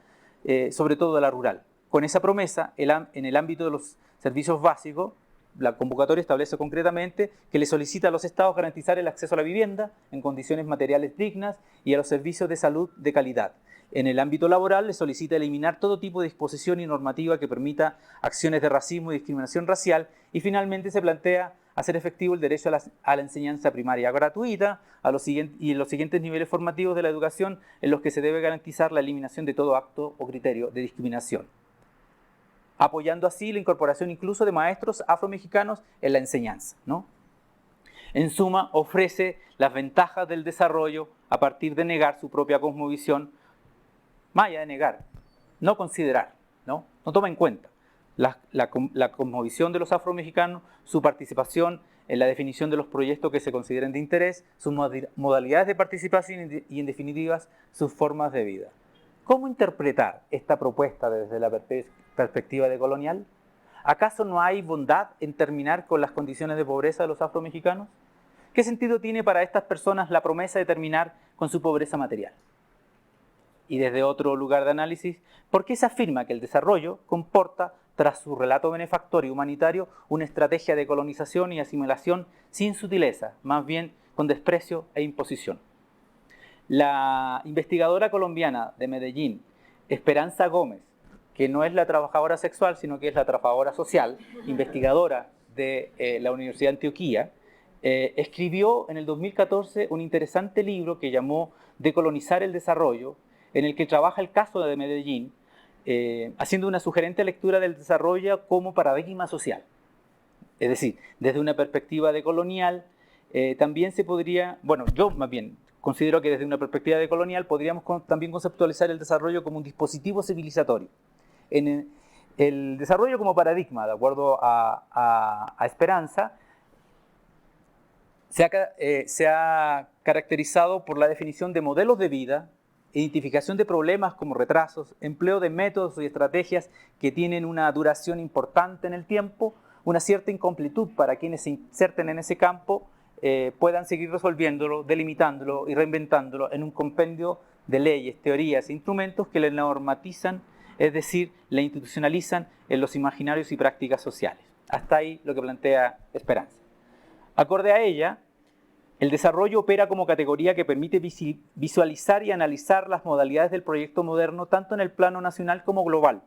sobre todo de la rural. Con esa promesa, en el ámbito de los servicios básicos, la convocatoria establece concretamente que le solicita a los estados garantizar el acceso a la vivienda en condiciones materiales dignas y a los servicios de salud de calidad. En el ámbito laboral, le solicita eliminar todo tipo de disposición y normativa que permita acciones de racismo y discriminación racial, y finalmente se plantea hacer efectivo el derecho a la enseñanza primaria gratuita y en los siguientes niveles formativos de la educación, en los que se debe garantizar la eliminación de todo acto o criterio de discriminación, apoyando así la incorporación incluso de maestros afromexicanos en la enseñanza, ¿no? En suma, ofrece las ventajas del desarrollo a partir de negar su propia cosmovisión, más allá de negar, no considerar, no toma en cuenta la cosmovisión de los afromexicanos, su participación en la definición de los proyectos que se consideren de interés, sus modalidades de participación y, en definitiva, sus formas de vida. ¿Cómo interpretar esta propuesta desde la perspectiva decolonial? ¿Acaso no hay bondad en terminar con las condiciones de pobreza de los afromexicanos? ¿Qué sentido tiene para estas personas la promesa de terminar con su pobreza material? Y desde otro lugar de análisis, ¿por qué se afirma que el desarrollo comporta, tras su relato benefactor y humanitario, una estrategia de colonización y asimilación sin sutileza, más bien con desprecio e imposición? La investigadora colombiana de Medellín, Esperanza Gómez, que no es la trabajadora sexual, sino que es la trabajadora social, investigadora de la Universidad de Antioquia, escribió en el 2014 un interesante libro que llamó Decolonizar el desarrollo, en el que trabaja el caso de Medellín, haciendo una sugerente lectura del desarrollo como paradigma social. Es decir, desde una perspectiva decolonial, también se podría, bueno, yo más bien considero que desde una perspectiva decolonial podríamos también conceptualizar el desarrollo como un dispositivo civilizatorio. El desarrollo como paradigma, de acuerdo a Esperanza, se ha caracterizado por la definición de modelos de vida, identificación de problemas como retrasos, empleo de métodos y estrategias que tienen una duración importante en el tiempo, una cierta incompletud para quienes se inserten en ese campo, puedan seguir resolviéndolo, delimitándolo y reinventándolo en un compendio de leyes, teorías e instrumentos que le normatizan, es decir, le institucionalizan en los imaginarios y prácticas sociales. Hasta ahí lo que plantea Esperanza. Acorde a ella, el desarrollo opera como categoría que permite visualizar y analizar las modalidades del proyecto moderno tanto en el plano nacional como global,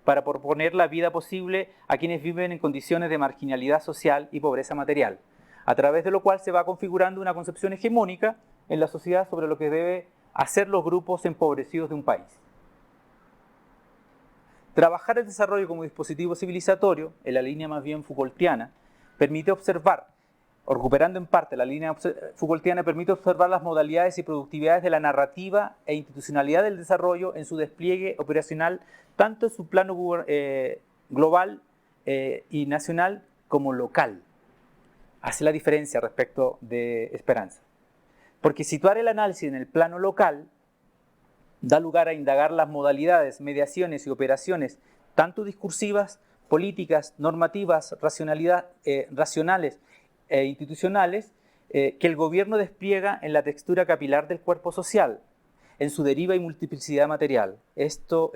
para proponer la vida posible a quienes viven en condiciones de marginalidad social y pobreza material, a través de lo cual se va configurando una concepción hegemónica en la sociedad sobre lo que deben hacer los grupos empobrecidos de un país. Trabajar el desarrollo como dispositivo civilizatorio, en la línea más bien Foucaultiana, permite observar, o recuperando en parte la línea Foucaultiana, permite observar las modalidades y productividades de la narrativa e institucionalidad del desarrollo en su despliegue operacional, tanto en su plano global y nacional como local. Hace la diferencia respecto de Esperanza. Porque situar el análisis en el plano local da lugar a indagar las modalidades, mediaciones y operaciones, tanto discursivas, políticas, normativas, racionales e institucionales, que el gobierno despliega en la textura capilar del cuerpo social, en su deriva y multiplicidad material. Esto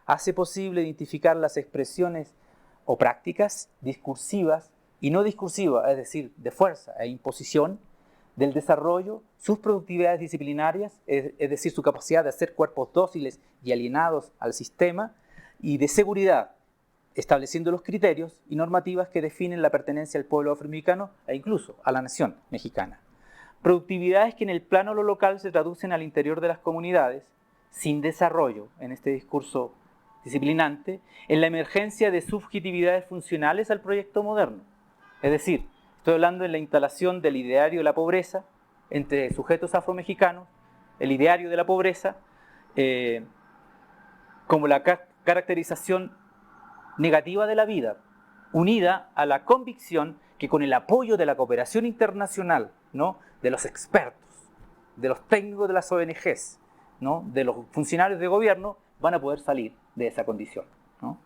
hace posible identificar las expresiones o prácticas discursivas y no discursivas, es decir, de fuerza e imposición, del desarrollo, sus productividades disciplinarias, es decir, su capacidad de hacer cuerpos dóciles y alienados al sistema, y de seguridad, estableciendo los criterios y normativas que definen la pertenencia al pueblo afroamericano e incluso a la nación mexicana. Productividades que en el plano lo local se traducen al interior de las comunidades, sin desarrollo en este discurso disciplinante, en la emergencia de subjetividades funcionales al proyecto moderno. Es decir, estoy hablando en la instalación del ideario de la pobreza entre sujetos afromexicanos, el ideario de la pobreza, como la caracterización negativa de la vida, unida a la convicción que con el apoyo de la cooperación internacional, ¿no?, de los expertos, de los técnicos de las ONGs, ¿no?, de los funcionarios de gobierno, van a poder salir de esa condición, ¿no?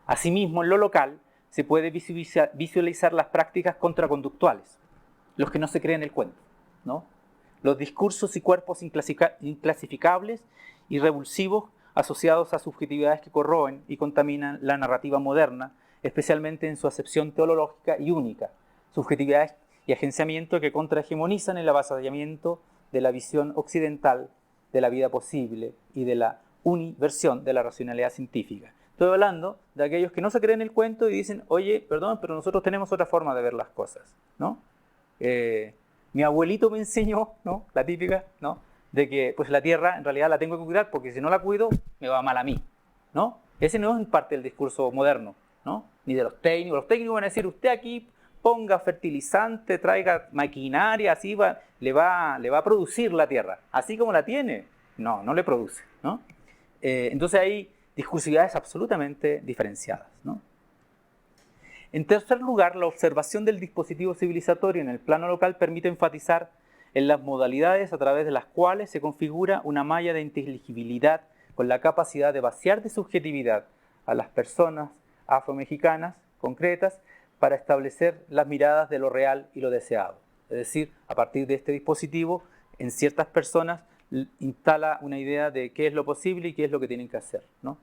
Asimismo, en lo local, se puede visualizar las prácticas contraconductuales, los que no se creen el cuento, ¿no? Los discursos y cuerpos inclasificables y revulsivos asociados a subjetividades que corroen y contaminan la narrativa moderna, especialmente en su acepción teológica y única, subjetividades y agenciamiento que contrahegemonizan el avasallamiento de la visión occidental de la vida posible y de la universión de la racionalidad científica. Estoy hablando de aquellos que no se creen el cuento y dicen, oye, perdón, pero nosotros tenemos otra forma de ver las cosas, ¿no? Mi abuelito me enseñó, ¿no?, la típica, ¿no?, de que pues la tierra en realidad la tengo que cuidar porque si no la cuido me va mal a mí, ¿no? Ese no es parte del discurso moderno, ¿no?, ni de los técnicos. Los técnicos van a decir, usted aquí ponga fertilizante, traiga maquinaria, así le va a producir la tierra. Así como la tiene, no le produce, ¿no? Entonces hay discursividades absolutamente diferenciadas, ¿no? En tercer lugar, la observación del dispositivo civilizatorio en el plano local permite enfatizar en las modalidades a través de las cuales se configura una malla de inteligibilidad con la capacidad de vaciar de subjetividad a las personas afromexicanas concretas para establecer las miradas de lo real y lo deseado. Es decir, a partir de este dispositivo, en ciertas personas instala una idea de qué es lo posible y qué es lo que tienen que hacer, ¿no?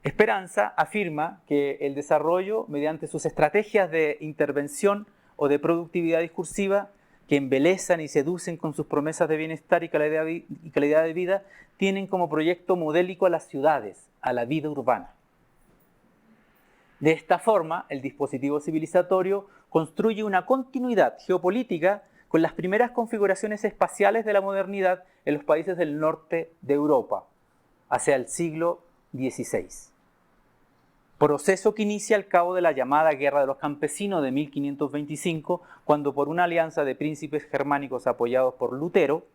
Esperanza afirma que el desarrollo, mediante sus estrategias de intervención o de productividad discursiva, que embelezan y seducen con sus promesas de bienestar y calidad de vida, tienen como proyecto modélico a las ciudades, a la vida urbana. De esta forma, el dispositivo civilizatorio construye una continuidad geopolítica con las primeras configuraciones espaciales de la modernidad en los países del norte de Europa, hacia el siglo XVI. proceso que inicia al cabo de la llamada Guerra de los Campesinos de 1525, cuando por una alianza de príncipes germánicos apoyados por Lutero,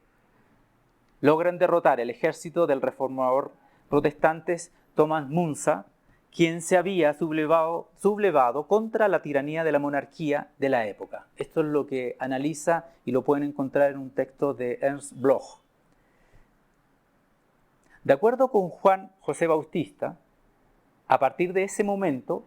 logran derrotar el ejército del reformador protestante Thomas Munza, quien se había sublevado contra la tiranía de la monarquía de la época. Esto es lo que analiza y lo pueden encontrar en un texto de Ernst Bloch. De acuerdo con Juan José Bautista, a partir de ese momento,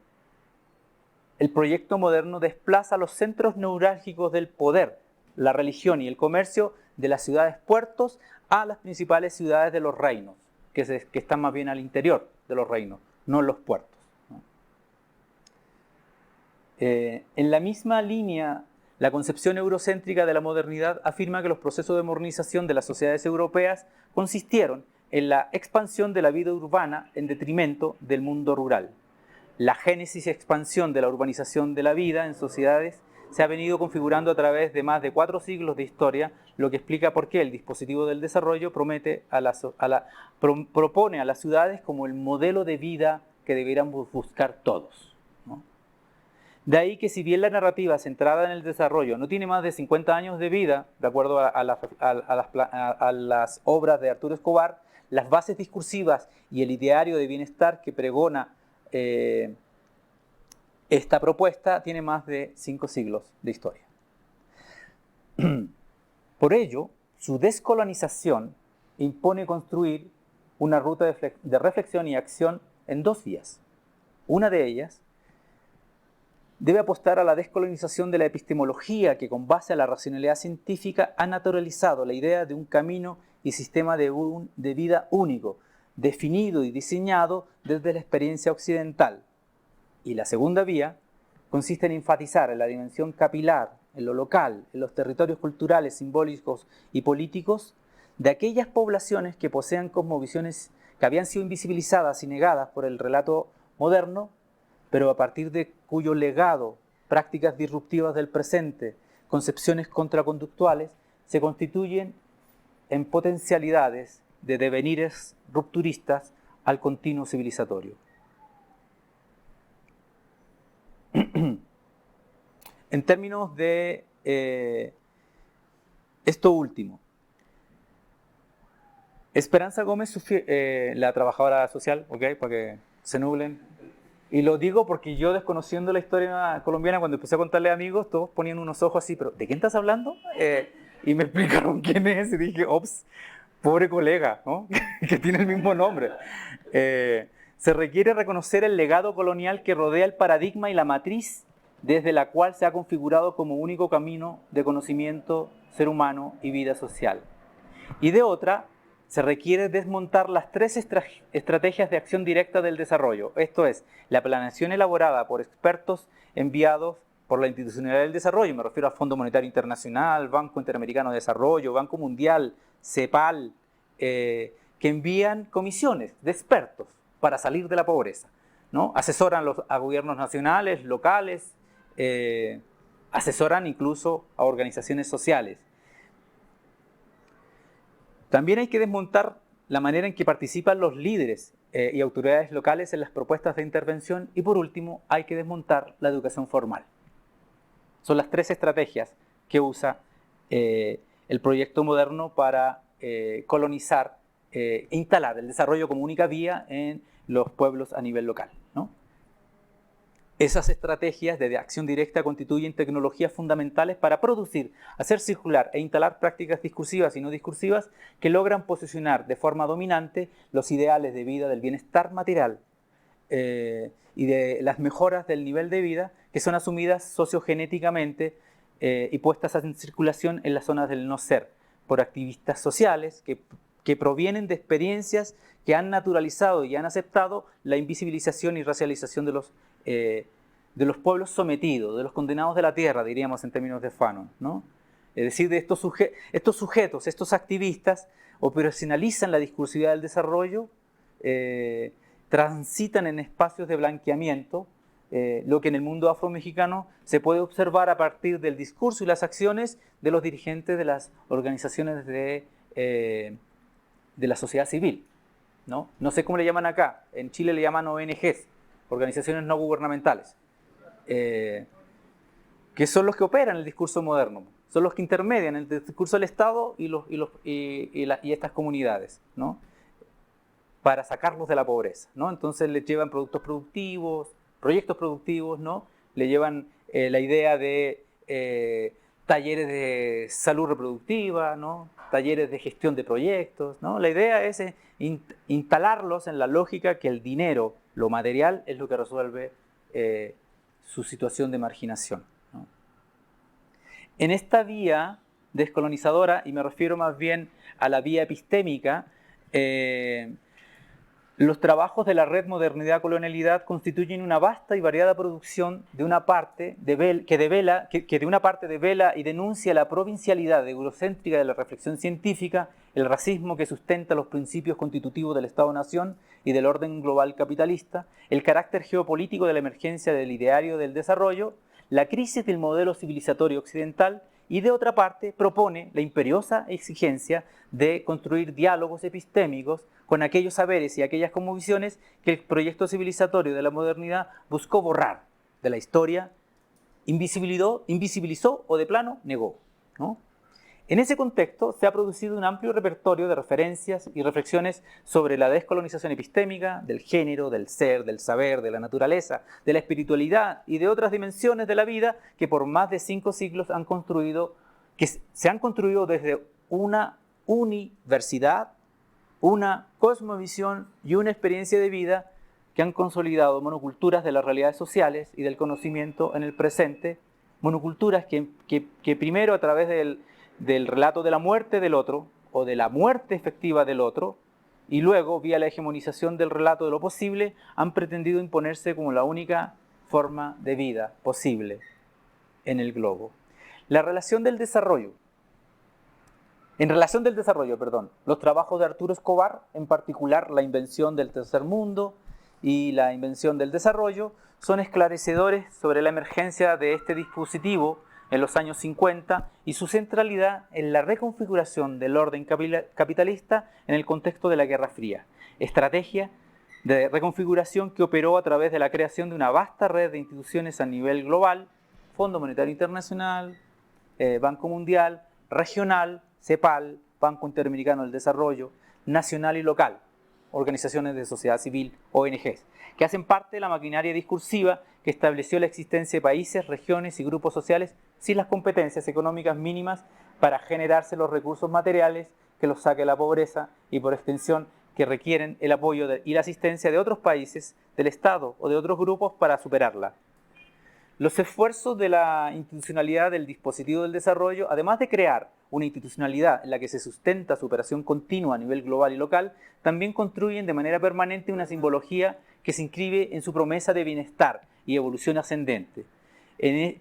el proyecto moderno desplaza los centros neurálgicos del poder, la religión y el comercio de las ciudades-puertos a las principales ciudades de los reinos, que están más bien al interior de los reinos, no en los puertos. En la misma línea, la concepción eurocéntrica de la modernidad afirma que los procesos de modernización de las sociedades europeas consistieron en la expansión de la vida urbana en detrimento del mundo rural. La génesis y expansión de la urbanización de la vida en sociedades se ha venido configurando a través de más de 4 siglos de historia, lo que explica por qué el dispositivo del desarrollo propone a las ciudades como el modelo de vida que deberíamos buscar todos, ¿no? De ahí que si bien la narrativa centrada en el desarrollo no tiene más de 50 años de vida, de acuerdo a las obras de Arturo Escobar, las bases discursivas y el ideario de bienestar que pregona esta propuesta tiene más de 5 siglos de historia. Por ello, su descolonización impone construir una ruta de reflexión y acción en 2 vías. Una de ellas debe apostar a la descolonización de la epistemología que, con base a la racionalidad científica, ha naturalizado la idea de un camino y sistema de vida único, definido y diseñado desde la experiencia occidental. Y la segunda vía consiste en enfatizar en la dimensión capilar, en lo local, en los territorios culturales, simbólicos y políticos de aquellas poblaciones que posean cosmovisiones que habían sido invisibilizadas y negadas por el relato moderno, pero a partir de cuyo legado, prácticas disruptivas del presente, concepciones contraconductuales, se constituyen en potencialidades de devenires rupturistas al continuo civilizatorio. En términos de esto último, Esperanza Gómez, la trabajadora social, ¿okay? Para que se nublen, y lo digo porque yo, desconociendo la historia colombiana, cuando empecé a contarle a amigos, todos ponían unos ojos así, pero ¿de quién estás hablando? Y me explicaron quién es y dije, ops, pobre colega, ¿no? Que tiene el mismo nombre. Se requiere reconocer el legado colonial que rodea el paradigma y la matriz desde la cual se ha configurado como único camino de conocimiento, ser humano y vida social. Y de otra, se requiere desmontar las 3 estrategias de acción directa del desarrollo, esto es, la planeación elaborada por expertos enviados por la institucionalidad del desarrollo, me refiero al Fondo Monetario Internacional, Banco Interamericano de Desarrollo, Banco Mundial, CEPAL, que envían comisiones de expertos para salir de la pobreza, ¿no? Asesoran a gobiernos nacionales, locales, asesoran incluso a organizaciones sociales. También hay que desmontar la manera en que participan los líderes y autoridades locales en las propuestas de intervención, y por último hay que desmontar la educación formal. Son las 3 estrategias que usa el proyecto moderno para colonizar, instalar el desarrollo como única vía en los pueblos a nivel local, ¿no? Esas estrategias de acción directa constituyen tecnologías fundamentales para producir, hacer circular e instalar prácticas discursivas y no discursivas que logran posicionar de forma dominante los ideales de vida del bienestar material y de las mejoras del nivel de vida que son asumidas sociogenéticamente y puestas en circulación en las zonas del no ser por activistas sociales que provienen de experiencias que han naturalizado y han aceptado la invisibilización y racialización de los pueblos sometidos, de los condenados de la tierra, diríamos en términos de Fanon, ¿no? Es decir, de estos sujetos, estos activistas, operacionalizan la discursividad del desarrollo, transitan en espacios de blanqueamiento, lo que en el mundo afromexicano se puede observar a partir del discurso y las acciones de los dirigentes de las organizaciones de la sociedad civil, ¿no? No sé cómo le llaman acá, en Chile le llaman ONGs, organizaciones no gubernamentales, que son los que operan el discurso moderno, son los que intermedian entre el discurso del Estado y estas comunidades, ¿no? Para sacarlos de la pobreza, ¿no? Entonces les llevan productos productivos, proyectos productivos, ¿no? Le llevan la idea de talleres de salud reproductiva, ¿no? Talleres de gestión de proyectos, ¿no? La idea es instalarlos en la lógica que el dinero, lo material, es lo que resuelve su situación de marginación, ¿no? En esta vía descolonizadora, y me refiero más bien a la vía epistémica, los trabajos de la red Modernidad-Colonialidad constituyen una vasta y variada producción de una parte que de una parte devela y denuncia la provincialidad eurocéntrica de la reflexión científica, el racismo que sustenta los principios constitutivos del Estado-Nación y del orden global capitalista, el carácter geopolítico de la emergencia del ideario del desarrollo, la crisis del modelo civilizatorio occidental, y de otra parte propone la imperiosa exigencia de construir diálogos epistémicos con aquellos saberes y aquellas cosmovisiones que el proyecto civilizatorio de la modernidad buscó borrar de la historia, invisibilizó o de plano negó, ¿no? En ese contexto se ha producido un amplio repertorio de referencias y reflexiones sobre la descolonización epistémica, del género, del ser, del saber, de la naturaleza, de la espiritualidad y de otras dimensiones de la vida que por más de 5 siglos se han construido desde una universidad, una cosmovisión y una experiencia de vida que han consolidado monoculturas de las realidades sociales y del conocimiento en el presente, monoculturas que primero a través del relato de la muerte del otro, o de la muerte efectiva del otro, y luego, vía la hegemonización del relato de lo posible, han pretendido imponerse como la única forma de vida posible en el globo. En relación del desarrollo, los trabajos de Arturo Escobar, en particular la invención del tercer mundo y la invención del desarrollo, son esclarecedores sobre la emergencia de este dispositivo en los años 50 y su centralidad en la reconfiguración del orden capitalista en el contexto de la Guerra Fría. Estrategia de reconfiguración que operó a través de la creación de una vasta red de instituciones a nivel global, Fondo Monetario Internacional, Banco Mundial, regional, CEPAL, Banco Interamericano del Desarrollo, nacional y local, organizaciones de sociedad civil, ONGs, que hacen parte de la maquinaria discursiva que estableció la existencia de países, regiones y grupos sociales sin las competencias económicas mínimas para generarse los recursos materiales que los saque de la pobreza y por extensión que requieren el apoyo y la asistencia de otros países, del Estado o de otros grupos para superarla. Los esfuerzos de la institucionalidad del dispositivo del desarrollo, además de crear una institucionalidad en la que se sustenta su operación continua a nivel global y local, también construyen de manera permanente una simbología que se inscribe en su promesa de bienestar y evolución ascendente.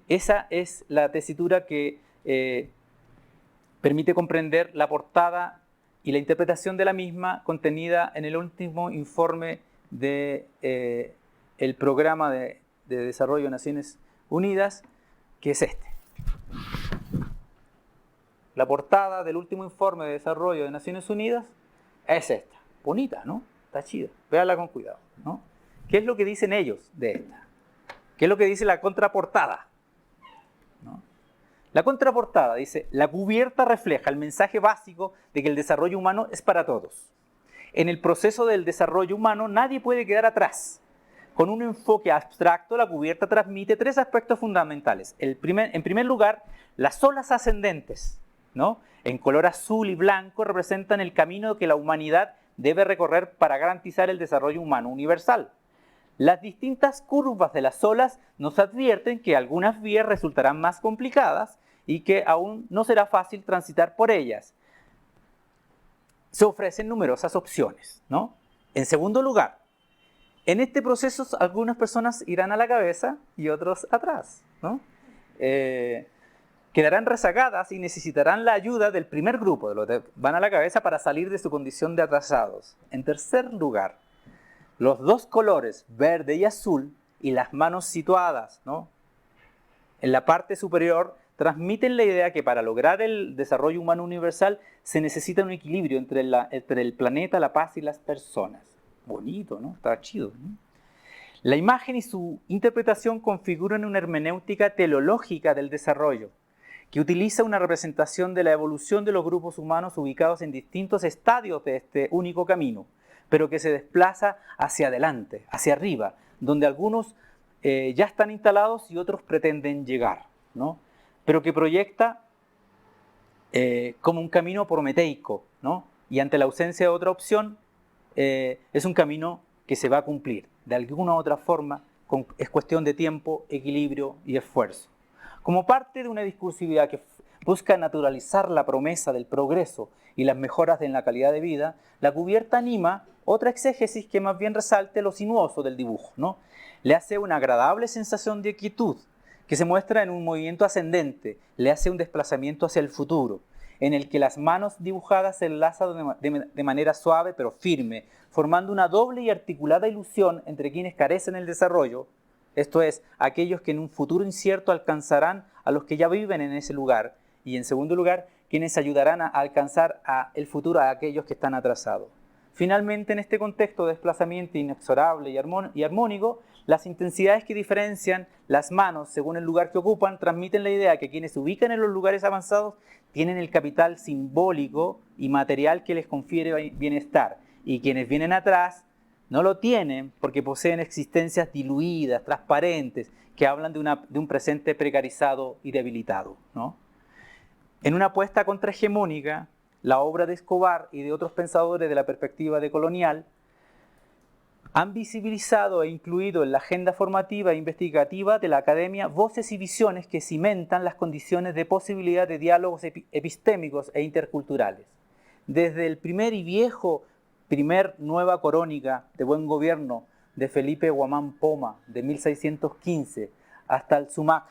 Esa es la tesitura que permite comprender la portada y la interpretación de la misma contenida en el último informe del Programa de Desarrollo de Naciones Unidas, que es este. La portada del último informe de desarrollo de Naciones Unidas es esta. Bonita, ¿no? Está chida. Véanla con cuidado, ¿no? ¿Qué es lo que dicen ellos de esta? ¿Qué es lo que dice la contraportada? ¿No? La contraportada dice: la cubierta refleja el mensaje básico de que el desarrollo humano es para todos. En el proceso del desarrollo humano nadie puede quedar atrás. Con un enfoque abstracto, la cubierta transmite 3 aspectos fundamentales. En primer lugar, las olas ascendentes, ¿no?, en color azul y blanco, representan el camino que la humanidad debe recorrer para garantizar el desarrollo humano universal. Las distintas curvas de las olas nos advierten que algunas vías resultarán más complicadas y que aún no será fácil transitar por ellas. Se ofrecen numerosas opciones, ¿no? En segundo lugar, en este proceso algunas personas irán a la cabeza y otros atrás, ¿no? Quedarán rezagadas y necesitarán la ayuda del primer grupo, de los que van a la cabeza, para salir de su condición de atrasados. En tercer lugar, los 2 colores, verde y azul, y las manos situadas, ¿no?, en la parte superior, transmiten la idea que para lograr el desarrollo humano universal se necesita un equilibrio entre el planeta, la paz y las personas. Bonito, ¿no? Está chido, ¿no? La imagen y su interpretación configuran una hermenéutica teleológica del desarrollo, que utiliza una representación de la evolución de los grupos humanos ubicados en distintos estadios de este único camino, pero que se desplaza hacia adelante, hacia arriba, donde algunos ya están instalados y otros pretenden llegar, ¿no? Pero que proyecta como un camino prometeico, ¿no? Y ante la ausencia de otra opción, es un camino que se va a cumplir. De alguna u otra forma, es cuestión de tiempo, equilibrio y esfuerzo. Como parte de una discursividad que busca naturalizar la promesa del progreso y las mejoras en la calidad de vida, la cubierta anima otra exégesis que más bien resalte lo sinuoso del dibujo, ¿no? Le hace una agradable sensación de quietud, que se muestra en un movimiento ascendente, le hace un desplazamiento hacia el futuro, en el que las manos dibujadas se enlazan de manera suave pero firme, formando una doble y articulada ilusión entre quienes carecen del desarrollo, esto es, aquellos que en un futuro incierto alcanzarán a los que ya viven en ese lugar, y en segundo lugar, quienes ayudarán a alcanzar el futuro a aquellos que están atrasados. Finalmente, en este contexto de desplazamiento inexorable y armónico, las intensidades que diferencian las manos según el lugar que ocupan transmiten la idea que quienes se ubican en los lugares avanzados tienen el capital simbólico y material que les confiere bienestar, y quienes vienen atrás no lo tienen porque poseen existencias diluidas, transparentes, que hablan de un presente precarizado y debilitado, ¿no? En una apuesta contrahegemónica, la obra de Escobar y de otros pensadores de la perspectiva decolonial han visibilizado e incluido en la agenda formativa e investigativa de la academia voces y visiones que cimentan las condiciones de posibilidad de diálogos epistémicos e interculturales. Desde el primer Nueva Corónica de Buen Gobierno de Felipe Guamán Poma de 1615 hasta el Sumac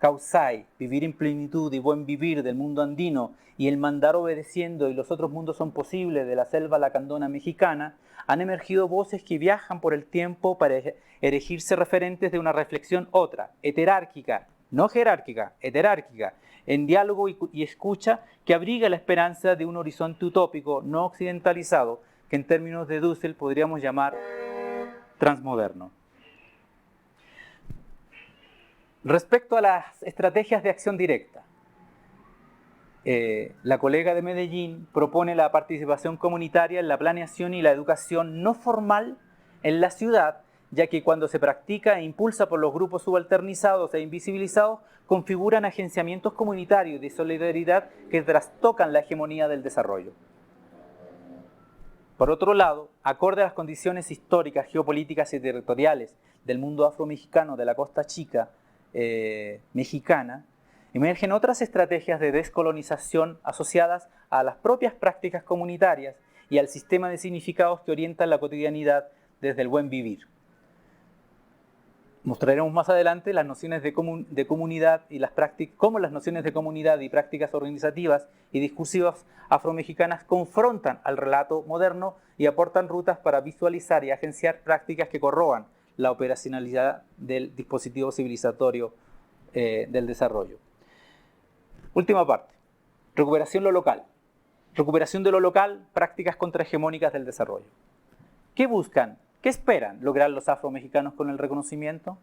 Causay, Vivir en Plenitud y Buen Vivir del Mundo Andino y El Mandar Obedeciendo y Los Otros Mundos Son Posibles de la Selva Lacandona Mexicana, han emergido voces que viajan por el tiempo para erigirse referentes de una reflexión otra, heterárquica, no jerárquica, heterárquica, en diálogo y escucha que abriga la esperanza de un horizonte utópico no occidentalizado que en términos de Dussel podríamos llamar transmoderno. Respecto a las estrategias de acción directa, la colega de Medellín propone la participación comunitaria en la planeación y la educación no formal en la ciudad, ya que cuando se practica e impulsa por los grupos subalternizados e invisibilizados, configuran agenciamientos comunitarios de solidaridad que trastocan la hegemonía del desarrollo. Por otro lado, acorde a las condiciones históricas, geopolíticas y territoriales del mundo afromexicano de la Costa Chica mexicana, emergen otras estrategias de descolonización asociadas a las propias prácticas comunitarias y al sistema de significados que orientan la cotidianidad desde el buen vivir. Mostraremos más adelante las nociones de comunidad y cómo las nociones de comunidad y prácticas organizativas y discursivas afromexicanas confrontan al relato moderno y aportan rutas para visualizar y agenciar prácticas que corroban la operacionalidad del dispositivo civilizatorio del desarrollo. Última parte, recuperación lo local. Recuperación de lo local, prácticas contrahegemónicas del desarrollo. ¿Qué buscan? ¿Qué esperan lograr los afromexicanos con el reconocimiento?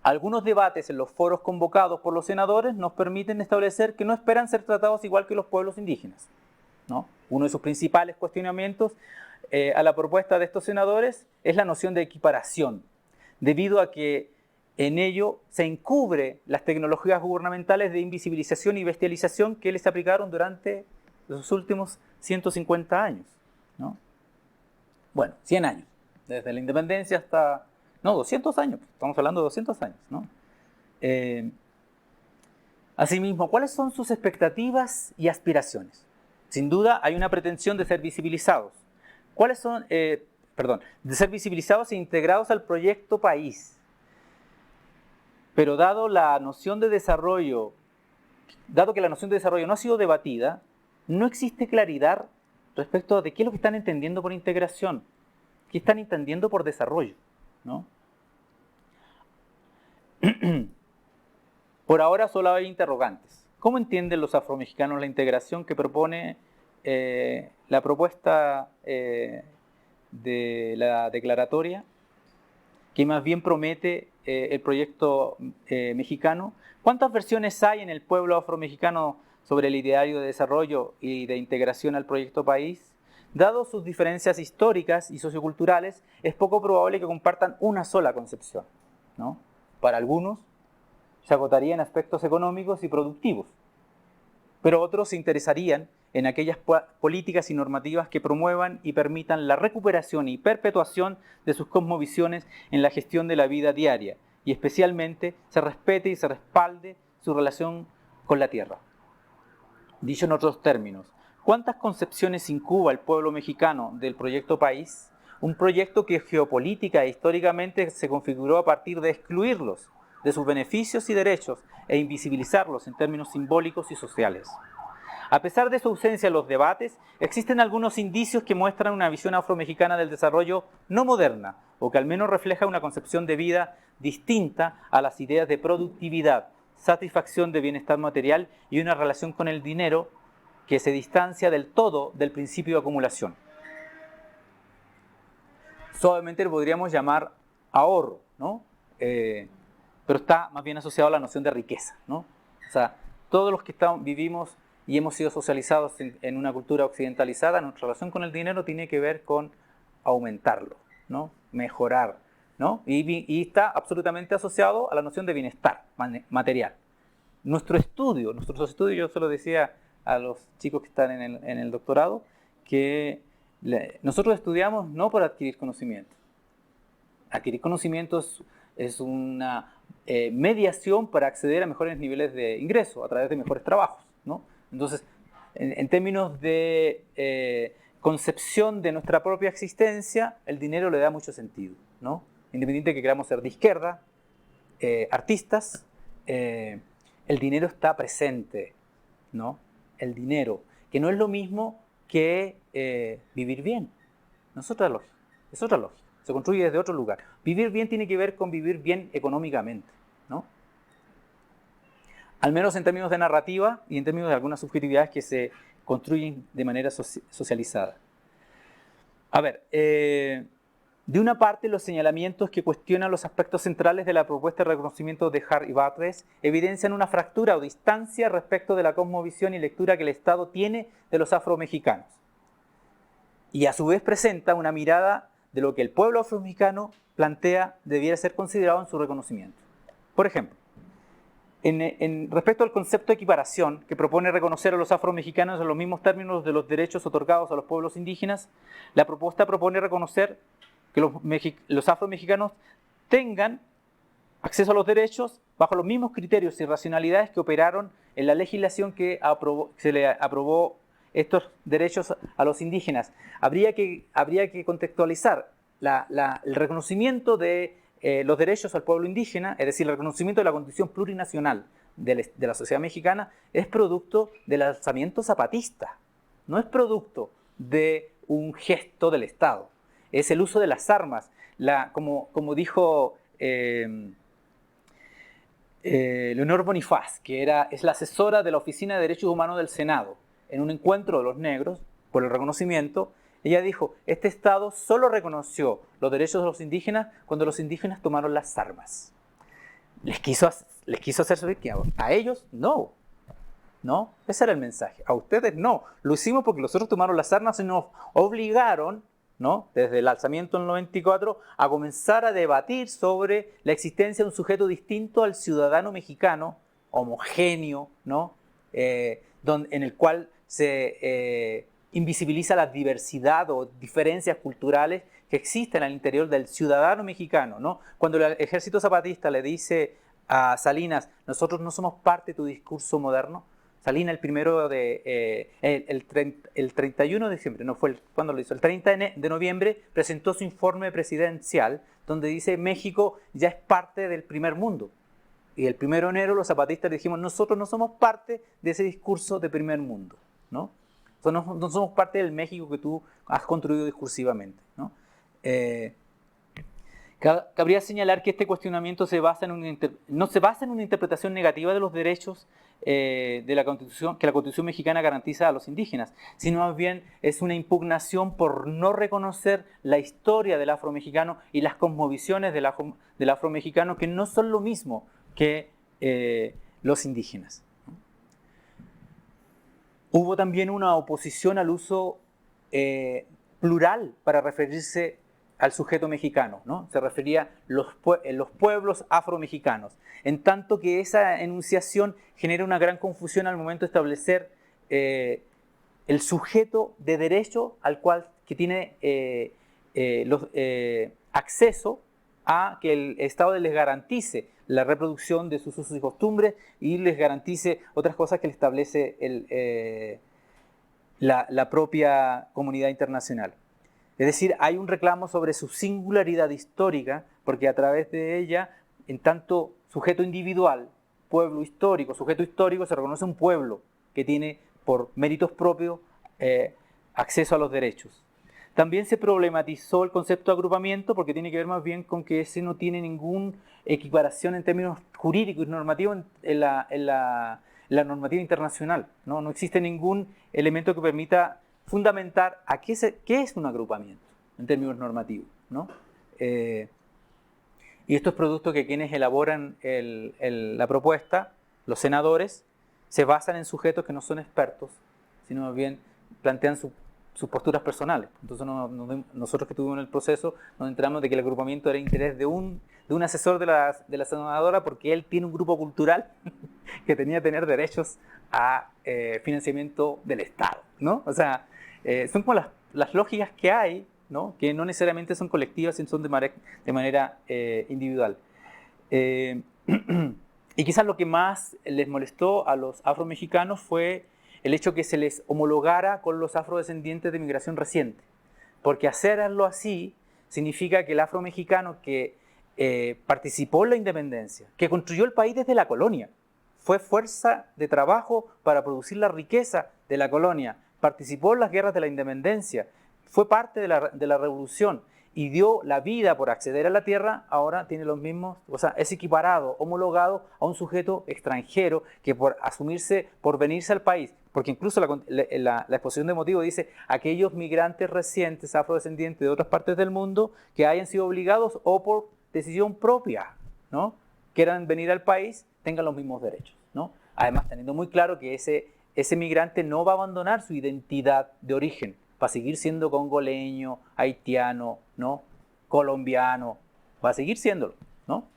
Algunos debates en los foros convocados por los senadores nos permiten establecer que no esperan ser tratados igual que los pueblos indígenas, ¿no? Uno de sus principales cuestionamientos a la propuesta de estos senadores es la noción de equiparación, debido a que en ello se encubre las tecnologías gubernamentales de invisibilización y bestialización que les aplicaron durante los últimos 150 años, ¿no? Bueno, 100 años, desde la independencia hasta... No, 200 años, estamos hablando de 200 años, ¿no? Asimismo, ¿cuáles son sus expectativas y aspiraciones? Sin duda hay una pretensión de ser visibilizados. ¿Cuáles son, de ser visibilizados e integrados al proyecto país? Pero dado que la noción de desarrollo no ha sido debatida, no existe claridad respecto de qué es lo que están entendiendo por integración, qué están entendiendo por desarrollo, ¿no? Por ahora solo hay interrogantes. ¿Cómo entienden los afromexicanos la integración que propone la propuesta de la declaratoria? que más bien promete el proyecto mexicano? ¿Cuántas versiones hay en el pueblo afromexicano sobre el ideario de desarrollo y de integración al proyecto país? Dado sus diferencias históricas y socioculturales, es poco probable que compartan una sola concepción, ¿no? Para algunos se agotaría en aspectos económicos y productivos, pero otros se interesarían en aquellas políticas y normativas que promuevan y permitan la recuperación y perpetuación de sus cosmovisiones en la gestión de la vida diaria, y especialmente se respete y se respalde su relación con la tierra. Dicho en otros términos, ¿cuántas concepciones incuba el pueblo mexicano del proyecto país? Un proyecto que geopolítica e históricamente se configuró a partir de excluirlos de sus beneficios y derechos e invisibilizarlos en términos simbólicos y sociales. A pesar de su ausencia en los debates, existen algunos indicios que muestran una visión afromexicana del desarrollo no moderna, o que al menos refleja una concepción de vida distinta a las ideas de productividad, satisfacción de bienestar material y una relación con el dinero que se distancia del todo del principio de acumulación. Suavemente lo podríamos llamar ahorro, ¿no? Pero está más bien asociado a la noción de riqueza, ¿no? O sea, todos los que vivimos y hemos sido socializados en una cultura occidentalizada, nuestra relación con el dinero tiene que ver con aumentarlo, ¿no? Mejorar, ¿no? Y está absolutamente asociado a la noción de bienestar material. Nuestros estudios, yo se lo decía a los chicos que están en el doctorado, que nosotros estudiamos no por adquirir conocimiento. Adquirir conocimiento es una mediación para acceder a mejores niveles de ingreso a través de mejores trabajos, ¿no? Entonces, en términos de concepción de nuestra propia existencia, el dinero le da mucho sentido, ¿no? Independiente de que queramos ser de izquierda, artistas, el dinero está presente, ¿no? El dinero, que no es lo mismo que vivir bien. No es otra lógica, es otra lógica. Se construye desde otro lugar. Vivir bien tiene que ver con vivir bien económicamente, ¿no? Al menos en términos de narrativa y en términos de algunas subjetividades que se construyen de manera socializada. A ver, de una parte, los señalamientos que cuestionan los aspectos centrales de la propuesta de reconocimiento de Hart y Buttress evidencian una fractura o distancia respecto de la cosmovisión y lectura que el Estado tiene de los afromexicanos. Y a su vez presenta una mirada de lo que el pueblo afromexicano plantea debiera ser considerado en su reconocimiento. Por ejemplo, respecto al concepto de equiparación que propone reconocer a los afromexicanos en los mismos términos de los derechos otorgados a los pueblos indígenas, la propuesta propone reconocer que los afromexicanos tengan acceso a los derechos bajo los mismos criterios y racionalidades que operaron en la legislación que se le aprobó estos derechos a los indígenas. Habría que contextualizar el reconocimiento de los derechos al pueblo indígena, es decir, el reconocimiento de la condición plurinacional de la sociedad mexicana, es producto del alzamiento zapatista, no es producto de un gesto del Estado. Es el uso de las armas, como dijo Leonor Bonifaz, que es la asesora de la Oficina de Derechos Humanos del Senado, en un encuentro de los negros por el reconocimiento. Ella dijo, este Estado solo reconoció los derechos de los indígenas cuando los indígenas tomaron las armas. Les quiso hacer saber que a ellos no. ¿No? Ese era el mensaje. A ustedes no. Lo hicimos porque los otros tomaron las armas y nos obligaron, ¿no? Desde el alzamiento en el 94, a comenzar a debatir sobre la existencia de un sujeto distinto al ciudadano mexicano, homogéneo, ¿no? En el cual se invisibiliza la diversidad o diferencias culturales que existen al interior del ciudadano mexicano, ¿no? Cuando el ejército zapatista le dice a Salinas, nosotros no somos parte de tu discurso moderno, Salinas el 31 de diciembre, no fue cuando lo hizo, el 30 de noviembre presentó su informe presidencial donde dice México ya es parte del primer mundo. Y el 1 de enero los zapatistas dijimos, nosotros no somos parte de ese discurso de primer mundo, ¿no? No somos parte del México que tú has construido discursivamente, ¿no? Cabría señalar que este cuestionamiento no se basa en una interpretación negativa de los derechos de la Constitución, que la Constitución mexicana garantiza a los indígenas, sino más bien es una impugnación por no reconocer la historia del afromexicano y las cosmovisiones del afromexicano, que no son lo mismo que los indígenas. Hubo también una oposición al uso plural para referirse al sujeto mexicano, ¿no? Se refería a los pueblos afromexicanos, en tanto que esa enunciación genera una gran confusión al momento de establecer el sujeto de derecho al cual que tiene acceso a que el Estado les garantice la reproducción de sus usos y costumbres y les garantice otras cosas que le establece la propia comunidad internacional. Es decir, hay un reclamo sobre su singularidad histórica, porque a través de ella, en tanto sujeto individual, pueblo histórico, sujeto histórico, se reconoce un pueblo que tiene por méritos propios acceso a los derechos. También se problematizó el concepto de agrupamiento, porque tiene que ver más bien con que ese no tiene ninguna equiparación en términos jurídicos y normativos en la normativa internacional, ¿no? No existe ningún elemento que permita fundamentar a qué es un agrupamiento en términos normativos, ¿no? Y esto es producto que quienes elaboran la propuesta, los senadores, se basan en sujetos que no son expertos, sino más bien plantean sus posturas personales. Entonces nosotros que estuvimos en el proceso nos enteramos de que el agrupamiento era interés de un asesor de la senadora, porque él tiene un grupo cultural que tenía que tener derechos a financiamiento del Estado, ¿no? O sea, son como las lógicas que hay, ¿no? Que no necesariamente son colectivas, sino son de manera individual. Y quizás lo que más les molestó a los afromexicanos fue el hecho que se les homologara con los afrodescendientes de migración reciente, porque hacerlo así significa que el afromexicano que participó en la independencia, que construyó el país desde la colonia, fue fuerza de trabajo para producir la riqueza de la colonia, participó en las guerras de la independencia, fue parte de la revolución y dio la vida por acceder a la tierra, ahora tiene los mismos, o sea, es equiparado, homologado a un sujeto extranjero que por venirse al país, porque incluso la exposición de motivos dice aquellos migrantes recientes, afrodescendientes de otras partes del mundo que hayan sido obligados o por decisión propia, ¿no?, quieran venir al país, tengan los mismos derechos, ¿no? Además, teniendo muy claro que ese migrante no va a abandonar su identidad de origen para seguir siendo congoleño, haitiano, ¿no?, colombiano, va a seguir siéndolo, ¿no?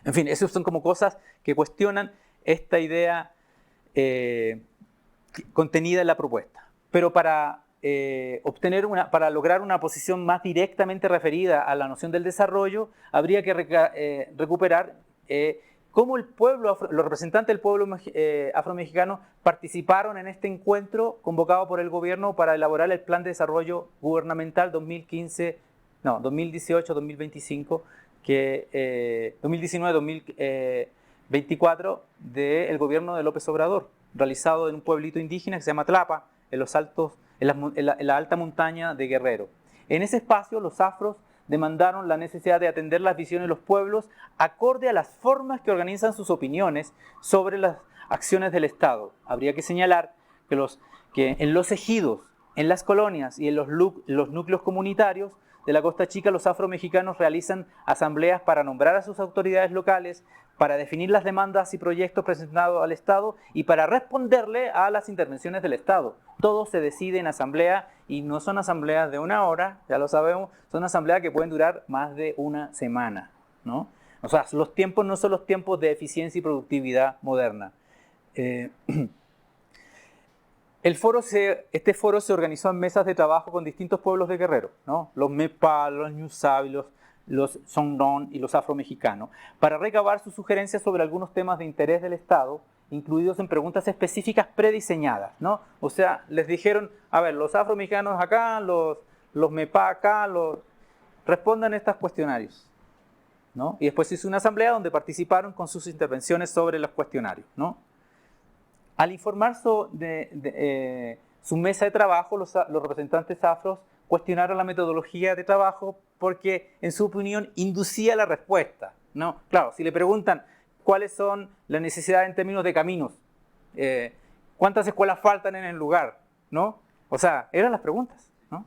En fin, esas son como cosas que cuestionan esta idea contenida en la propuesta. Pero para lograr una posición más directamente referida a la noción del desarrollo, habría que recuperar cómo los representantes del pueblo afromexicano participaron en este encuentro convocado por el gobierno para elaborar el Plan de Desarrollo Gubernamental 2018-2025, 2019-2024 del gobierno de López Obrador, realizado en un pueblito indígena que se llama Tlapa, en la alta montaña de Guerrero. En ese espacio, los afros demandaron la necesidad de atender las visiones de los pueblos acorde a las formas que organizan sus opiniones sobre las acciones del Estado. Habría que señalar que en los ejidos, en las colonias y en los núcleos comunitarios de la Costa Chica, los afromexicanos realizan asambleas para nombrar a sus autoridades locales, para definir las demandas y proyectos presentados al Estado y para responderle a las intervenciones del Estado. Todo se decide en asamblea y no son asambleas de una hora, ya lo sabemos, son asambleas que pueden durar más de una semana, ¿no? O sea, los tiempos no son los tiempos de eficiencia y productividad moderna. Este foro se organizó en mesas de trabajo con distintos pueblos de Guerrero, ¿no? Los Mepa, los Ñusabi, los Songnon y los afromexicanos, para recabar sus sugerencias sobre algunos temas de interés del Estado, incluidos en preguntas específicas prediseñadas, ¿no? O sea, les dijeron, a ver, los afromexicanos acá, los Mepa acá, respondan estos cuestionarios, ¿no? Y después se hizo una asamblea donde participaron con sus intervenciones sobre los cuestionarios, ¿no? Al informar su mesa de trabajo, los representantes afros cuestionaron la metodología de trabajo porque, en su opinión, inducía la respuesta, ¿no? Claro, si le preguntan cuáles son las necesidades en términos de caminos, cuántas escuelas faltan en el lugar, ¿no? O sea, eran las preguntas, ¿no?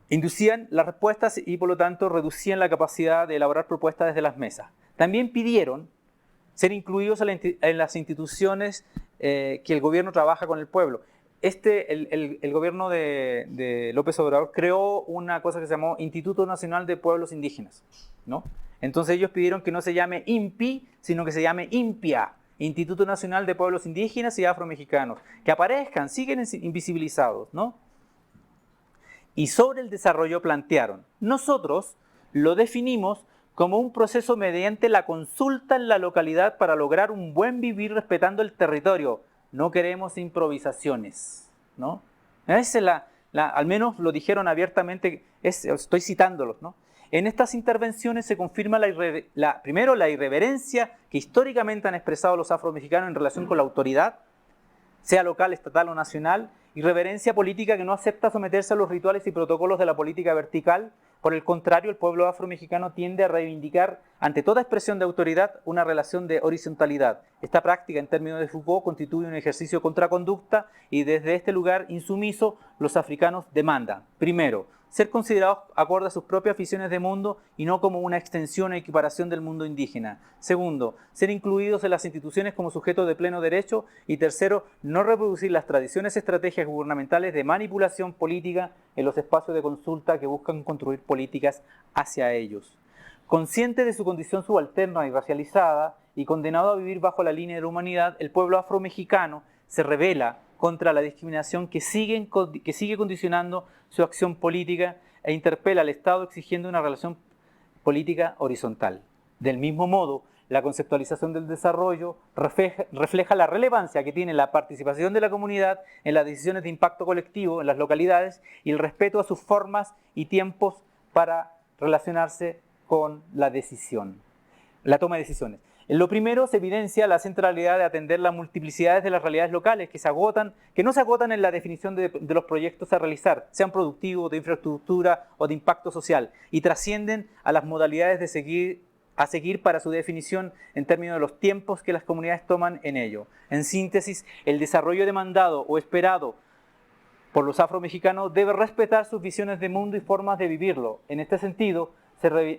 Inducían las respuestas y, por lo tanto, reducían la capacidad de elaborar propuestas desde las mesas. También pidieron ser incluidos en las instituciones que el gobierno trabaja con el pueblo. El gobierno de López Obrador creó una cosa que se llamó Instituto Nacional de Pueblos Indígenas, ¿no? Entonces ellos pidieron que no se llame INPI, sino que se llame INPIA, Instituto Nacional de Pueblos Indígenas y Afromexicanos, que aparezcan, siguen invisibilizados, ¿no? Y sobre el desarrollo plantearon: nosotros lo definimos como un proceso mediante la consulta en la localidad para lograr un buen vivir respetando el territorio. No queremos improvisaciones, ¿no? Esa es al menos lo dijeron abiertamente, estoy citándolos, ¿no? En estas intervenciones se confirma primero la irreverencia que históricamente han expresado los afromexicanos en relación con la autoridad, sea local, estatal o nacional, irreverencia política que no acepta someterse a los rituales y protocolos de la política vertical. Por el contrario, el pueblo afromexicano tiende a reivindicar ante toda expresión de autoridad una relación de horizontalidad. Esta práctica, en términos de Foucault, constituye un ejercicio de contraconducta y desde este lugar insumiso los africanos demandan, primero, ser considerados acorde a sus propias visiones de mundo y no como una extensión o equiparación del mundo indígena. Segundo, ser incluidos en las instituciones como sujetos de pleno derecho. Y tercero, no reproducir las tradiciones estrategias gubernamentales de manipulación política en los espacios de consulta que buscan construir políticas hacia ellos. Consciente de su condición subalterna y racializada y condenado a vivir bajo la línea de la humanidad, el pueblo afromexicano se rebela contra la discriminación que sigue condicionando su acción política e interpela al Estado exigiendo una relación política horizontal. Del mismo modo, la conceptualización del desarrollo refleja la relevancia que tiene la participación de la comunidad en las decisiones de impacto colectivo en las localidades y el respeto a sus formas y tiempos para relacionarse con la decisión, la toma de decisiones. En lo primero se evidencia la centralidad de atender las multiplicidades de las realidades locales que no se agotan en la definición de los proyectos a realizar, sean productivos, de infraestructura o de impacto social, y trascienden a las modalidades a seguir para su definición en términos de los tiempos que las comunidades toman en ello. En síntesis, el desarrollo demandado o esperado por los afromexicanos debe respetar sus visiones de mundo y formas de vivirlo. En este sentido,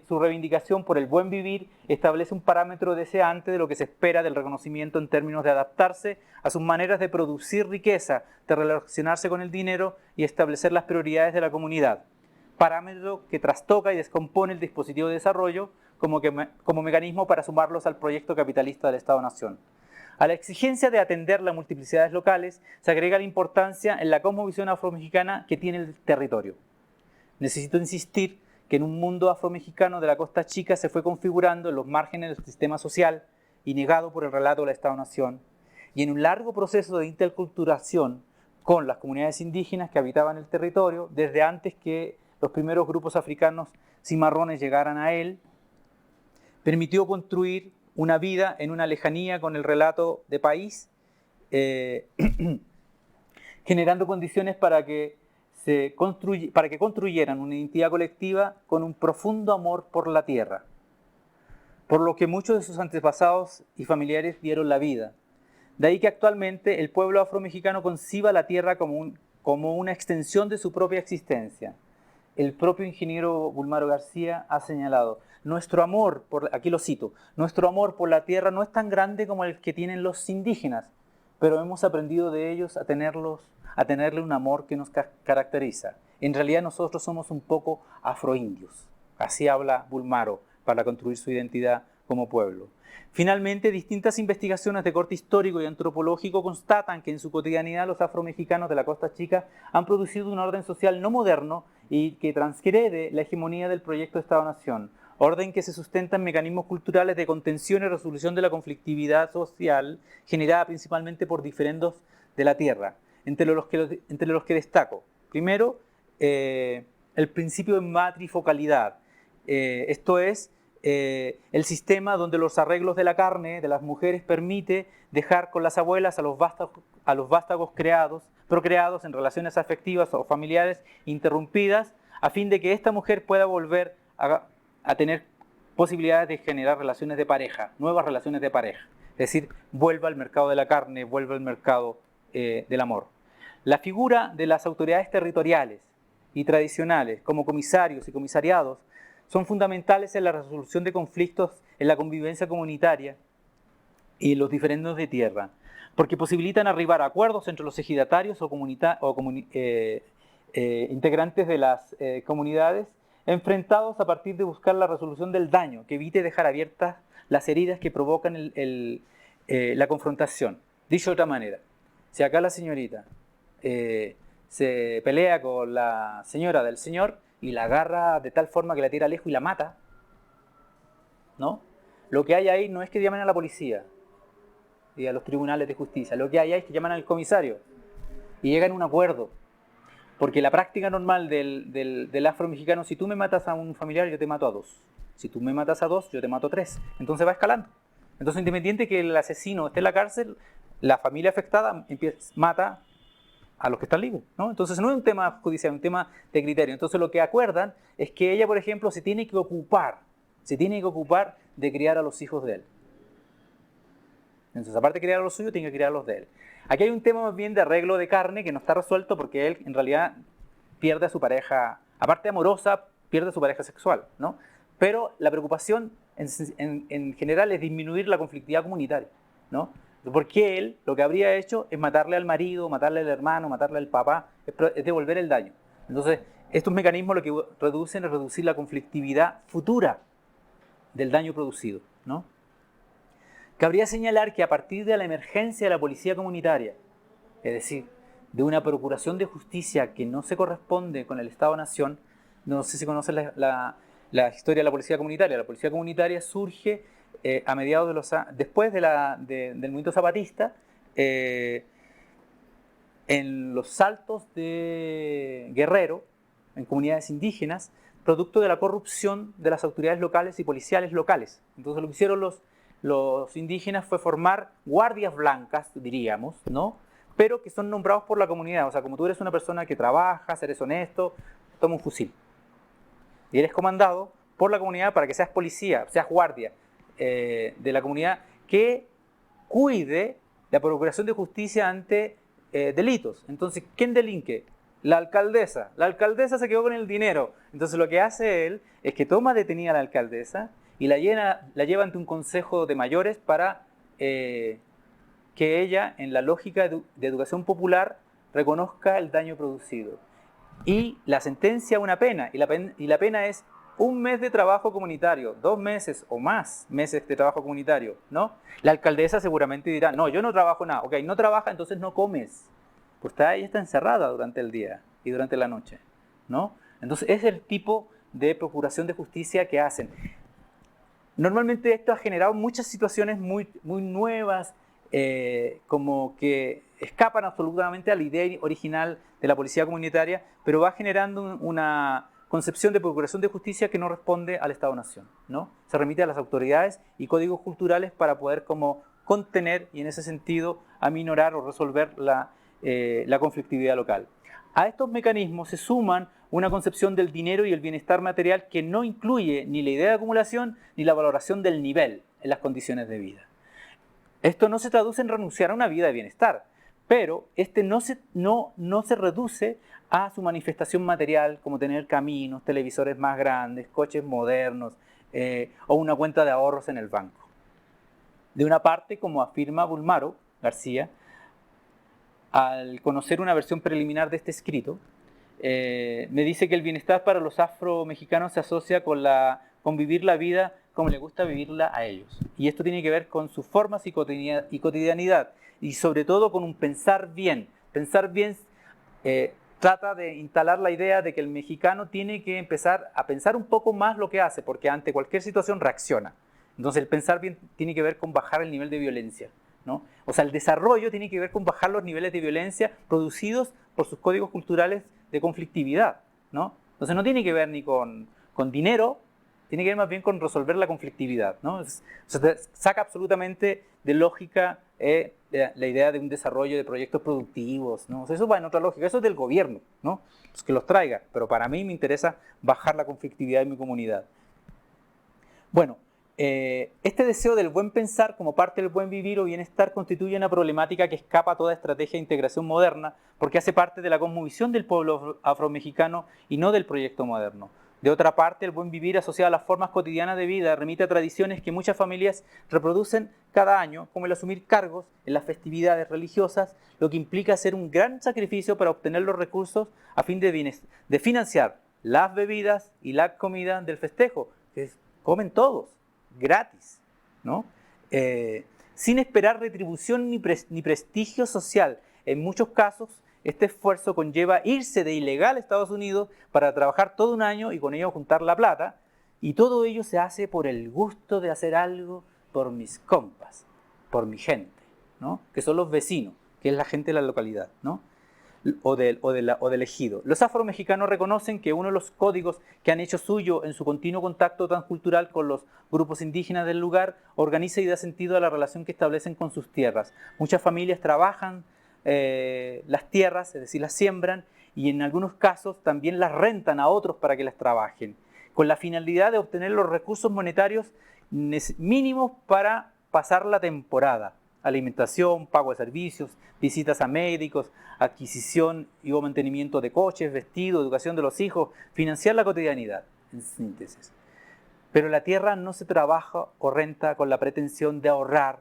su reivindicación por el buen vivir establece un parámetro deseante de lo que se espera del reconocimiento en términos de adaptarse a sus maneras de producir riqueza, de relacionarse con el dinero y establecer las prioridades de la comunidad. Parámetro que trastoca y descompone el dispositivo de desarrollo como mecanismo para sumarlos al proyecto capitalista del Estado-Nación. A la exigencia de atender las multiplicidades locales se agrega la importancia en la cosmovisión afromexicana que tiene el territorio. Necesito insistir que en un mundo afromexicano de la Costa Chica se fue configurando en los márgenes del sistema social y negado por el relato del Estado-Nación, y en un largo proceso de interculturación con las comunidades indígenas que habitaban el territorio, desde antes que los primeros grupos africanos cimarrones llegaran a él, permitió construir una vida en una lejanía con el relato de país, generando condiciones para que construyeran una identidad colectiva con un profundo amor por la tierra, por lo que muchos de sus antepasados y familiares dieron la vida. De ahí que actualmente el pueblo afromexicano conciba la tierra como una extensión de su propia existencia. El propio ingeniero Bulmaro García ha señalado: nuestro amor, aquí lo cito, nuestro amor por la tierra no es tan grande como el que tienen los indígenas, pero hemos aprendido de ellos a tenerle un amor que nos caracteriza. En realidad nosotros somos un poco afroindios. Así habla Bulmaro para construir su identidad como pueblo. Finalmente, distintas investigaciones de corte histórico y antropológico constatan que en su cotidianidad los afromexicanos de la Costa Chica han producido un orden social no moderno y que transgrede la hegemonía del proyecto de Estado-Nación. Orden que se sustenta en mecanismos culturales de contención y resolución de la conflictividad social generada principalmente por diferendos de la tierra, entre los que destaco. Primero, el principio de matrifocalidad, esto es, el sistema donde los arreglos de la carne de las mujeres permite dejar con las abuelas a los vástagos creados procreados en relaciones afectivas o familiares interrumpidas, a fin de que esta mujer pueda volver a tener posibilidades de generar relaciones de pareja, nuevas relaciones de pareja. Es decir, vuelva al mercado de la carne, vuelva al mercado del amor. La figura de las autoridades territoriales y tradicionales, como comisarios y comisariados, son fundamentales en la resolución de conflictos en la convivencia comunitaria y en los diferendos de tierra, porque posibilitan arribar a acuerdos entre los ejidatarios o integrantes de las comunidades, enfrentados a partir de buscar la resolución del daño, que evite dejar abiertas las heridas que provocan la confrontación. Dicho de otra manera, si acá la señorita se pelea con la señora del señor y la agarra de tal forma que la tira lejos y la mata, ¿no? Lo que hay ahí no es que llamen a la policía y a los tribunales de justicia, lo que hay ahí es que llaman al comisario y llegan a un acuerdo. Porque la práctica normal del afro-mexicano, si tú me matas a un familiar, yo te mato a dos. Si tú me matas a dos, yo te mato a tres. Entonces va escalando. Entonces, independiente que el asesino esté en la cárcel, la familia afectada mata a los que están libres, ¿no? Entonces no es un tema judicial, es un tema de criterio. Entonces lo que acuerdan es que ella, por ejemplo, se tiene que ocupar de criar a los hijos de él. Entonces, aparte de criar a los suyos, tiene que criar a los de él. Aquí hay un tema más bien de arreglo de carne que no está resuelto porque él en realidad pierde a su pareja, aparte amorosa, pierde a su pareja sexual, ¿no? Pero la preocupación en general es disminuir la conflictividad comunitaria, ¿no? Porque él lo que habría hecho es matarle al marido, matarle al hermano, matarle al papá, es devolver el daño. Entonces, estos mecanismos lo que reducen es reducir la conflictividad futura del daño producido, ¿no? Cabría señalar que a partir de la emergencia de la policía comunitaria, es decir, de una procuración de justicia que no se corresponde con el Estado-Nación, no sé si conocen la historia de la policía comunitaria. La policía comunitaria surge a mediados de después del movimiento zapatista, en los Altos de Guerrero, en comunidades indígenas, producto de la corrupción de las autoridades locales y policiales locales. Entonces lo que hicieron los indígenas fue formar guardias blancas, diríamos, ¿no? Pero que son nombrados por la comunidad. O sea, como tú eres una persona que trabaja, eres honesto, toma un fusil. Y eres comandado por la comunidad para que seas policía, seas guardia de la comunidad que cuide la procuración de justicia ante delitos. Entonces, ¿quién delinque? La alcaldesa. La alcaldesa se quedó con el dinero. Entonces lo que hace él es que toma detenida a la alcaldesa y la lleva ante un consejo de mayores para que ella, en la lógica de educación popular, reconozca el daño producido. Y la sentencia una pena, y la pena es 1 mes de trabajo comunitario, 2 meses o más meses de trabajo comunitario, ¿no? La alcaldesa seguramente dirá, no, yo no trabajo nada. Ok, no trabaja, entonces no comes. Pues ella está encerrada durante el día y durante la noche, ¿no? Entonces es el tipo de procuración de justicia que hacen. Normalmente esto ha generado muchas situaciones muy nuevas, como que escapan absolutamente a la idea original de la policía comunitaria, pero va generando una concepción de procuración de justicia que no responde al Estado-Nación, ¿no? Se remite a las autoridades y códigos culturales para poder como contener y en ese sentido aminorar o resolver la conflictividad local. A estos mecanismos se suman una concepción del dinero y el bienestar material que no incluye ni la idea de acumulación ni la valoración del nivel en las condiciones de vida. Esto no se traduce en renunciar a una vida de bienestar, pero no se reduce a su manifestación material, como tener caminos, televisores más grandes, coches modernos o una cuenta de ahorros en el banco. De una parte, como afirma Bulmaro García, al conocer una versión preliminar de este escrito, me dice que el bienestar para los afro-mexicanos se asocia con vivir la vida como le gusta vivirla a ellos. Y esto tiene que ver con sus formas y cotidianidad, y sobre todo con un pensar bien. Pensar bien trata de instalar la idea de que el mexicano tiene que empezar a pensar un poco más lo que hace, porque ante cualquier situación reacciona. Entonces el pensar bien tiene que ver con bajar el nivel de violencia, ¿no? O sea, el desarrollo tiene que ver con bajar los niveles de violencia producidos por sus códigos culturales de conflictividad, ¿no? Entonces no tiene que ver ni con dinero, tiene que ver más bien con resolver la conflictividad, ¿no? O sea, saca absolutamente de lógica la idea de un desarrollo de proyectos productivos, ¿no? O sea, eso va en otra lógica, eso es del gobierno, ¿no? Pues que los traiga, pero para mí me interesa bajar la conflictividad en mi comunidad. Bueno, este deseo del buen pensar como parte del buen vivir o bienestar constituye una problemática que escapa a toda estrategia de integración moderna porque hace parte de la cosmovisión del pueblo afromexicano y no del proyecto moderno. De otra parte, el buen vivir asociado a las formas cotidianas de vida remite a tradiciones que muchas familias reproducen cada año, como el asumir cargos en las festividades religiosas, lo que implica hacer un gran sacrificio para obtener los recursos a fin de financiar las bebidas y la comida del festejo, que comen todos, gratis, ¿no? Sin esperar retribución ni prestigio social. En muchos casos, este esfuerzo conlleva irse de ilegal a Estados Unidos para trabajar todo un año y con ello juntar la plata, y todo ello se hace por el gusto de hacer algo por mis compas, por mi gente, ¿no? Que son los vecinos, que es la gente de la localidad, ¿no? O del ejido. Los afromexicanos reconocen que uno de los códigos que han hecho suyo en su continuo contacto transcultural con los grupos indígenas del lugar organiza y da sentido a la relación que establecen con sus tierras. Muchas familias trabajan las tierras, es decir, las siembran, y en algunos casos también las rentan a otros para que las trabajen, con la finalidad de obtener los recursos monetarios mínimos para pasar la temporada. Alimentación, pago de servicios, visitas a médicos, adquisición y o mantenimiento de coches, vestido, educación de los hijos, financiar la cotidianidad, en síntesis. Pero la tierra no se trabaja o renta con la pretensión de ahorrar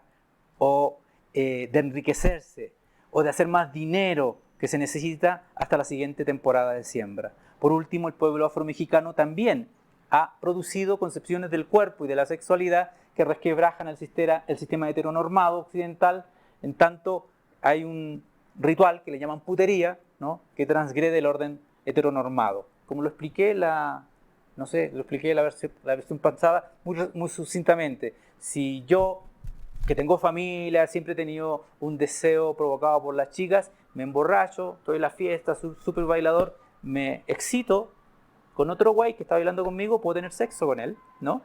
o de enriquecerse o de hacer más dinero que se necesita hasta la siguiente temporada de siembra. Por último, el pueblo afromexicano también ha producido concepciones del cuerpo y de la sexualidad que resquebrajan el sistema heteronormado occidental, en tanto hay un ritual que le llaman putería, ¿no? Que transgrede el orden heteronormado. Como lo expliqué la versión pasada muy sucintamente. Si yo, que tengo familia, siempre he tenido un deseo provocado por las chicas, me emborracho, estoy en la fiesta, soy súper bailador, me excito con otro güey que está bailando conmigo, puedo tener sexo con él, ¿no?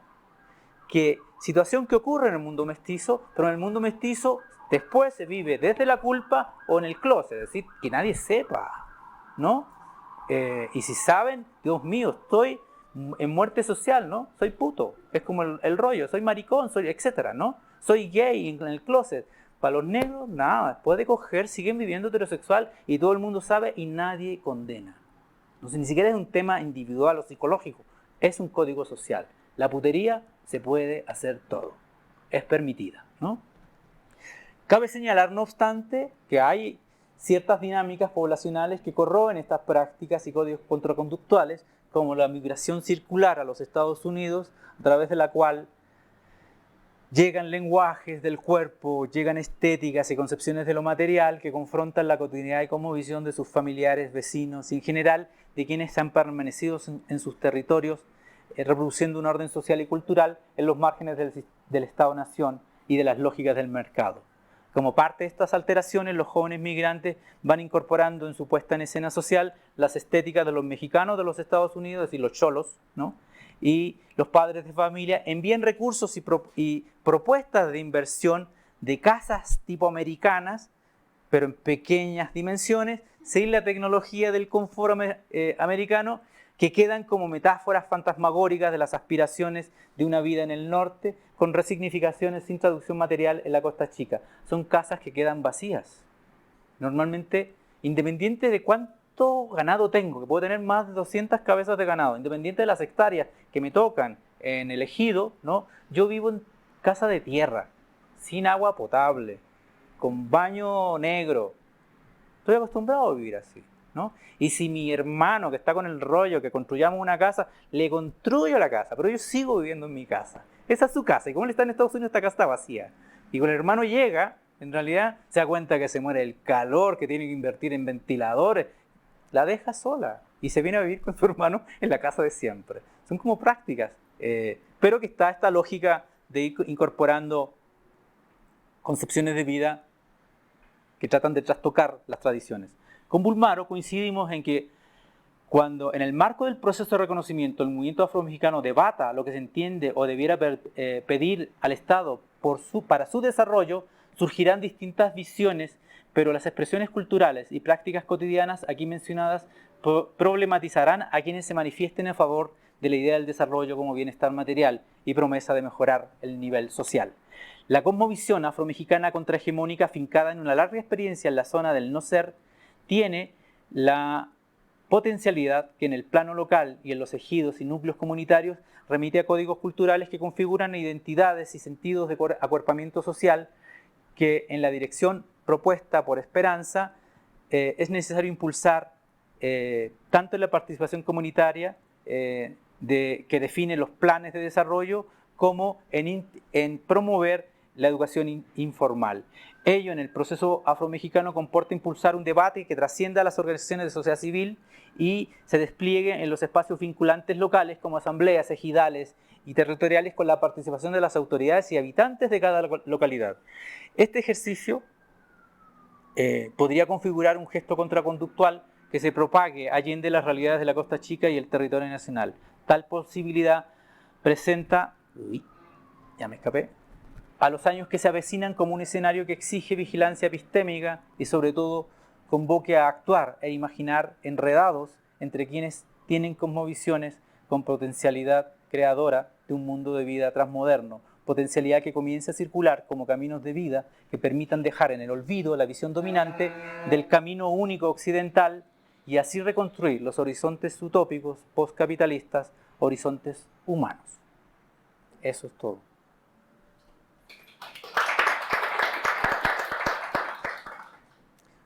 Situación que ocurre en el mundo mestizo, pero en el mundo mestizo después se vive desde la culpa o en el closet, es decir, que nadie sepa, ¿no? Y si saben, Dios mío, estoy en muerte social, ¿no? Soy puto, es como el rollo, soy maricón, soy etcétera, ¿no? Soy gay en el closet. Para los negros, nada, después de coger siguen viviendo heterosexual y todo el mundo sabe y nadie condena. Entonces ni siquiera es un tema individual o psicológico, es un código social. La putería se puede hacer todo, es permitida, ¿no? Cabe señalar, no obstante, que hay ciertas dinámicas poblacionales que corroen estas prácticas y códigos contraconductuales, como la migración circular a los Estados Unidos, a través de la cual llegan lenguajes del cuerpo, llegan estéticas y concepciones de lo material que confrontan la cotidianidad y cosmovisión de sus familiares, vecinos y en general de quienes han permanecido en sus territorios, reproduciendo un orden social y cultural en los márgenes del Estado-Nación y de las lógicas del mercado. Como parte de estas alteraciones, los jóvenes migrantes van incorporando en su puesta en escena social las estéticas de los mexicanos de los Estados Unidos, es decir, los cholos, ¿no? Y los padres de familia envían recursos y propuestas de inversión de casas tipo americanas, pero en pequeñas dimensiones, sin la tecnología del confort americano, que quedan como metáforas fantasmagóricas de las aspiraciones de una vida en el norte, con resignificaciones sin traducción material en la Costa Chica. Son casas que quedan vacías. Normalmente, independiente de cuánto ganado tengo, que puedo tener más de 200 cabezas de ganado, independiente de las hectáreas que me tocan en el ejido, ¿no? Yo vivo en casa de tierra, sin agua potable, con baño negro. Estoy acostumbrado a vivir así, ¿no? Y si mi hermano que está con el rollo que construyamos una casa, le construyo la casa, pero yo sigo viviendo en mi casa. Esa es su casa, y como él está en Estados Unidos, esta casa está vacía. Y cuando el hermano llega, en realidad se da cuenta que se muere el calor, que tiene que invertir en ventiladores, la deja sola y se viene a vivir con su hermano en la casa de siempre. Son como prácticas, pero que está esta lógica de ir incorporando concepciones de vida que tratan de trastocar las tradiciones. Con Bulmaro coincidimos en que cuando en el marco del proceso de reconocimiento el movimiento afromexicano debata lo que se entiende o debiera pedir al Estado para su desarrollo, surgirán distintas visiones, pero las expresiones culturales y prácticas cotidianas aquí mencionadas problematizarán a quienes se manifiesten a favor de la idea del desarrollo como bienestar material y promesa de mejorar el nivel social. La cosmovisión afromexicana contrahegemónica, afincada en una larga experiencia en la zona del no ser, tiene la potencialidad que en el plano local y en los ejidos y núcleos comunitarios remite a códigos culturales que configuran identidades y sentidos de acuerpamiento social que en la dirección propuesta por Esperanza es necesario impulsar tanto en la participación comunitaria que define los planes de desarrollo como en promover la educación informal. Ello en el proceso afromexicano comporta impulsar un debate que trascienda a las organizaciones de sociedad civil y se despliegue en los espacios vinculantes locales como asambleas, ejidales y territoriales con la participación de las autoridades y habitantes de cada localidad. Este ejercicio podría configurar un gesto contraconductual que se propague allende las realidades de la Costa Chica y el territorio nacional. Tal posibilidad presenta, a los años que se avecinan como un escenario que exige vigilancia epistémica y sobre todo convoque a actuar e imaginar enredados entre quienes tienen cosmovisiones con potencialidad creadora de un mundo de vida transmoderno, potencialidad que comience a circular como caminos de vida que permitan dejar en el olvido la visión dominante del camino único occidental y así reconstruir los horizontes utópicos postcapitalistas, horizontes humanos. Eso es todo.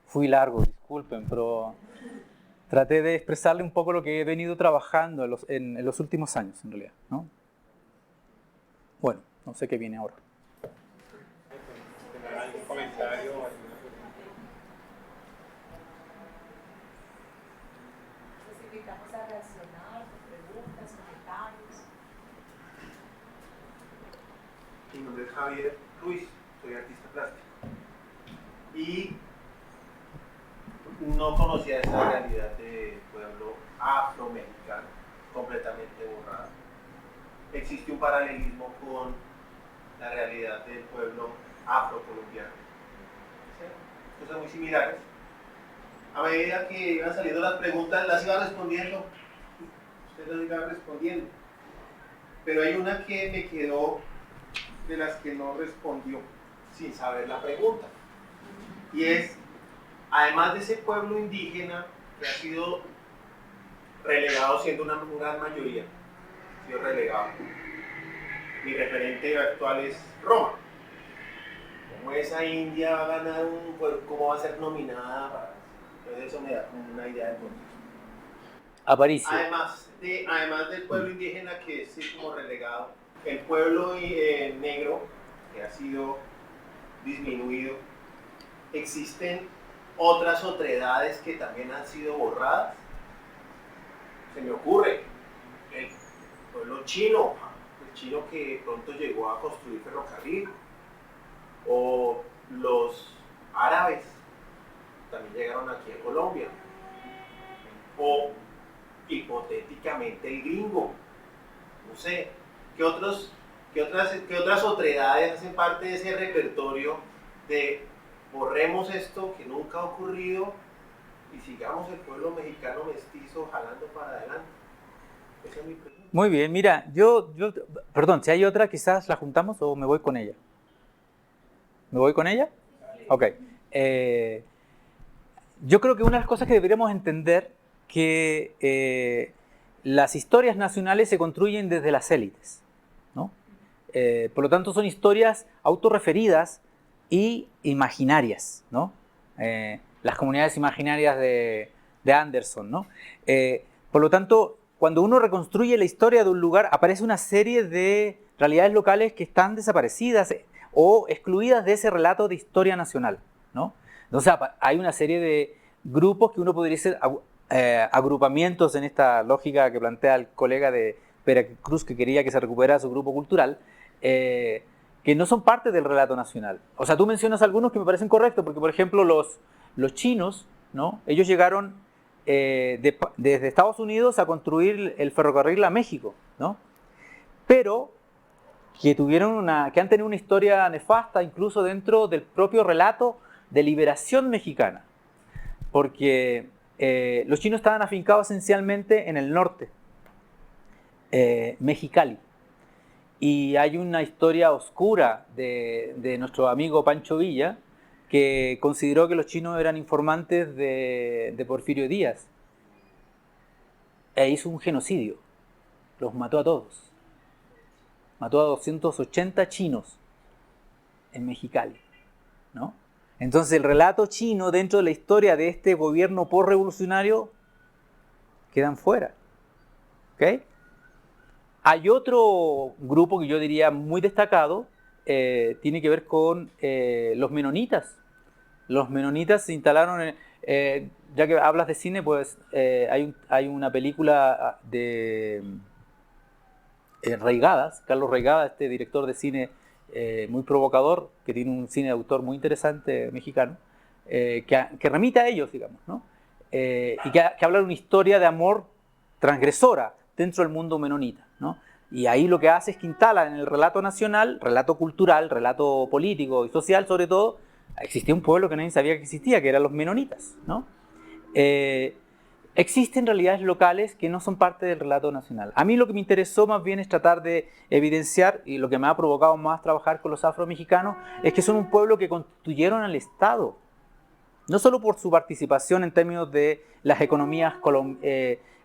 Fui largo, disculpen, pero traté de expresarle un poco lo que he venido trabajando en los últimos años, en realidad, ¿no? Bueno, no sé qué viene ahora. ¿Algún comentario? Los invitamos a reaccionar con preguntas, comentarios. Mi nombre es Javier Ruiz, soy artista plástico. Y no conocía esa realidad de pueblo afromexicano, completamente borrada. Existe un paralelismo con la realidad del pueblo afrocolombiano. ¿Sí? Cosas muy similares. A medida que iban saliendo las preguntas, las iba respondiendo. Usted las iba respondiendo. Pero hay una que me quedó de las que no respondió sin saber la pregunta. Y es, además de ese pueblo indígena que ha sido relegado, siendo una gran mayoría, ha sido relegado. Mi referente actual es Roma. Como esa India va a ganar cómo va a ser nominada, entonces eso me da como una idea de contexto. Aparicio. Además del pueblo indígena que es como relegado, el pueblo negro que ha sido disminuido, existen otras otredades que también han sido borradas. Se me ocurre el pueblo chino, el chino que pronto llegó a construir ferrocarril, o los árabes también llegaron aquí a Colombia, o hipotéticamente el gringo, no sé, ¿qué otras otredades hacen parte de ese repertorio de borremos esto que nunca ha ocurrido y sigamos el pueblo mexicano mestizo jalando para adelante? Esa es mi pregunta. Muy bien, mira, perdón, si hay otra quizás la juntamos o me voy con ella. ¿Me voy con ella? Ok. Yo creo que una de las cosas que deberíamos entender que las historias nacionales se construyen desde las élites, ¿no? Por lo tanto, son historias autorreferidas y imaginarias, ¿no? Las comunidades imaginarias de Anderson, ¿no? Por lo tanto, cuando uno reconstruye la historia de un lugar, aparece una serie de realidades locales que están desaparecidas o excluidas de ese relato de historia nacional, ¿no? Entonces, hay una serie de grupos que uno podría decir agrupamientos en esta lógica que plantea el colega de Veracruz, que quería que se recuperara su grupo cultural, que no son parte del relato nacional. O sea, tú mencionas algunos que me parecen correctos, porque, por ejemplo, los chinos, ¿no? Ellos llegaron desde Estados Unidos a construir el ferrocarril a México, ¿no? Pero que han tenido una historia nefasta incluso dentro del propio relato de liberación mexicana, porque los chinos estaban afincados esencialmente en el norte, Mexicali, y hay una historia oscura de nuestro amigo Pancho Villa, que consideró que los chinos eran informantes de Porfirio Díaz, e hizo un genocidio, los mató a todos. Mató a 280 chinos en Mexicali, ¿no? Entonces el relato chino dentro de la historia de este gobierno postrevolucionario quedan fuera, ¿ok? Hay otro grupo que yo diría muy destacado, tiene que ver con los menonitas. Los menonitas se instalaron, ya que hablas de cine, pues hay una película de Reigadas, Carlos Reigadas, este director de cine muy provocador, que tiene un cine de autor muy interesante mexicano, que remite a ellos, digamos, ¿no? Y que habla de una historia de amor transgresora dentro del mundo menonita, ¿no? Y ahí lo que hace es que instala en el relato nacional, relato cultural, relato político y social sobre todo, existía un pueblo que nadie sabía que existía, que eran los menonitas, ¿no? Existen realidades locales que no son parte del relato nacional. A mí lo que me interesó más bien es tratar de evidenciar, y lo que me ha provocado más trabajar con los afromexicanos, es que son un pueblo que constituyeron al Estado. No solo por su participación en términos de las economías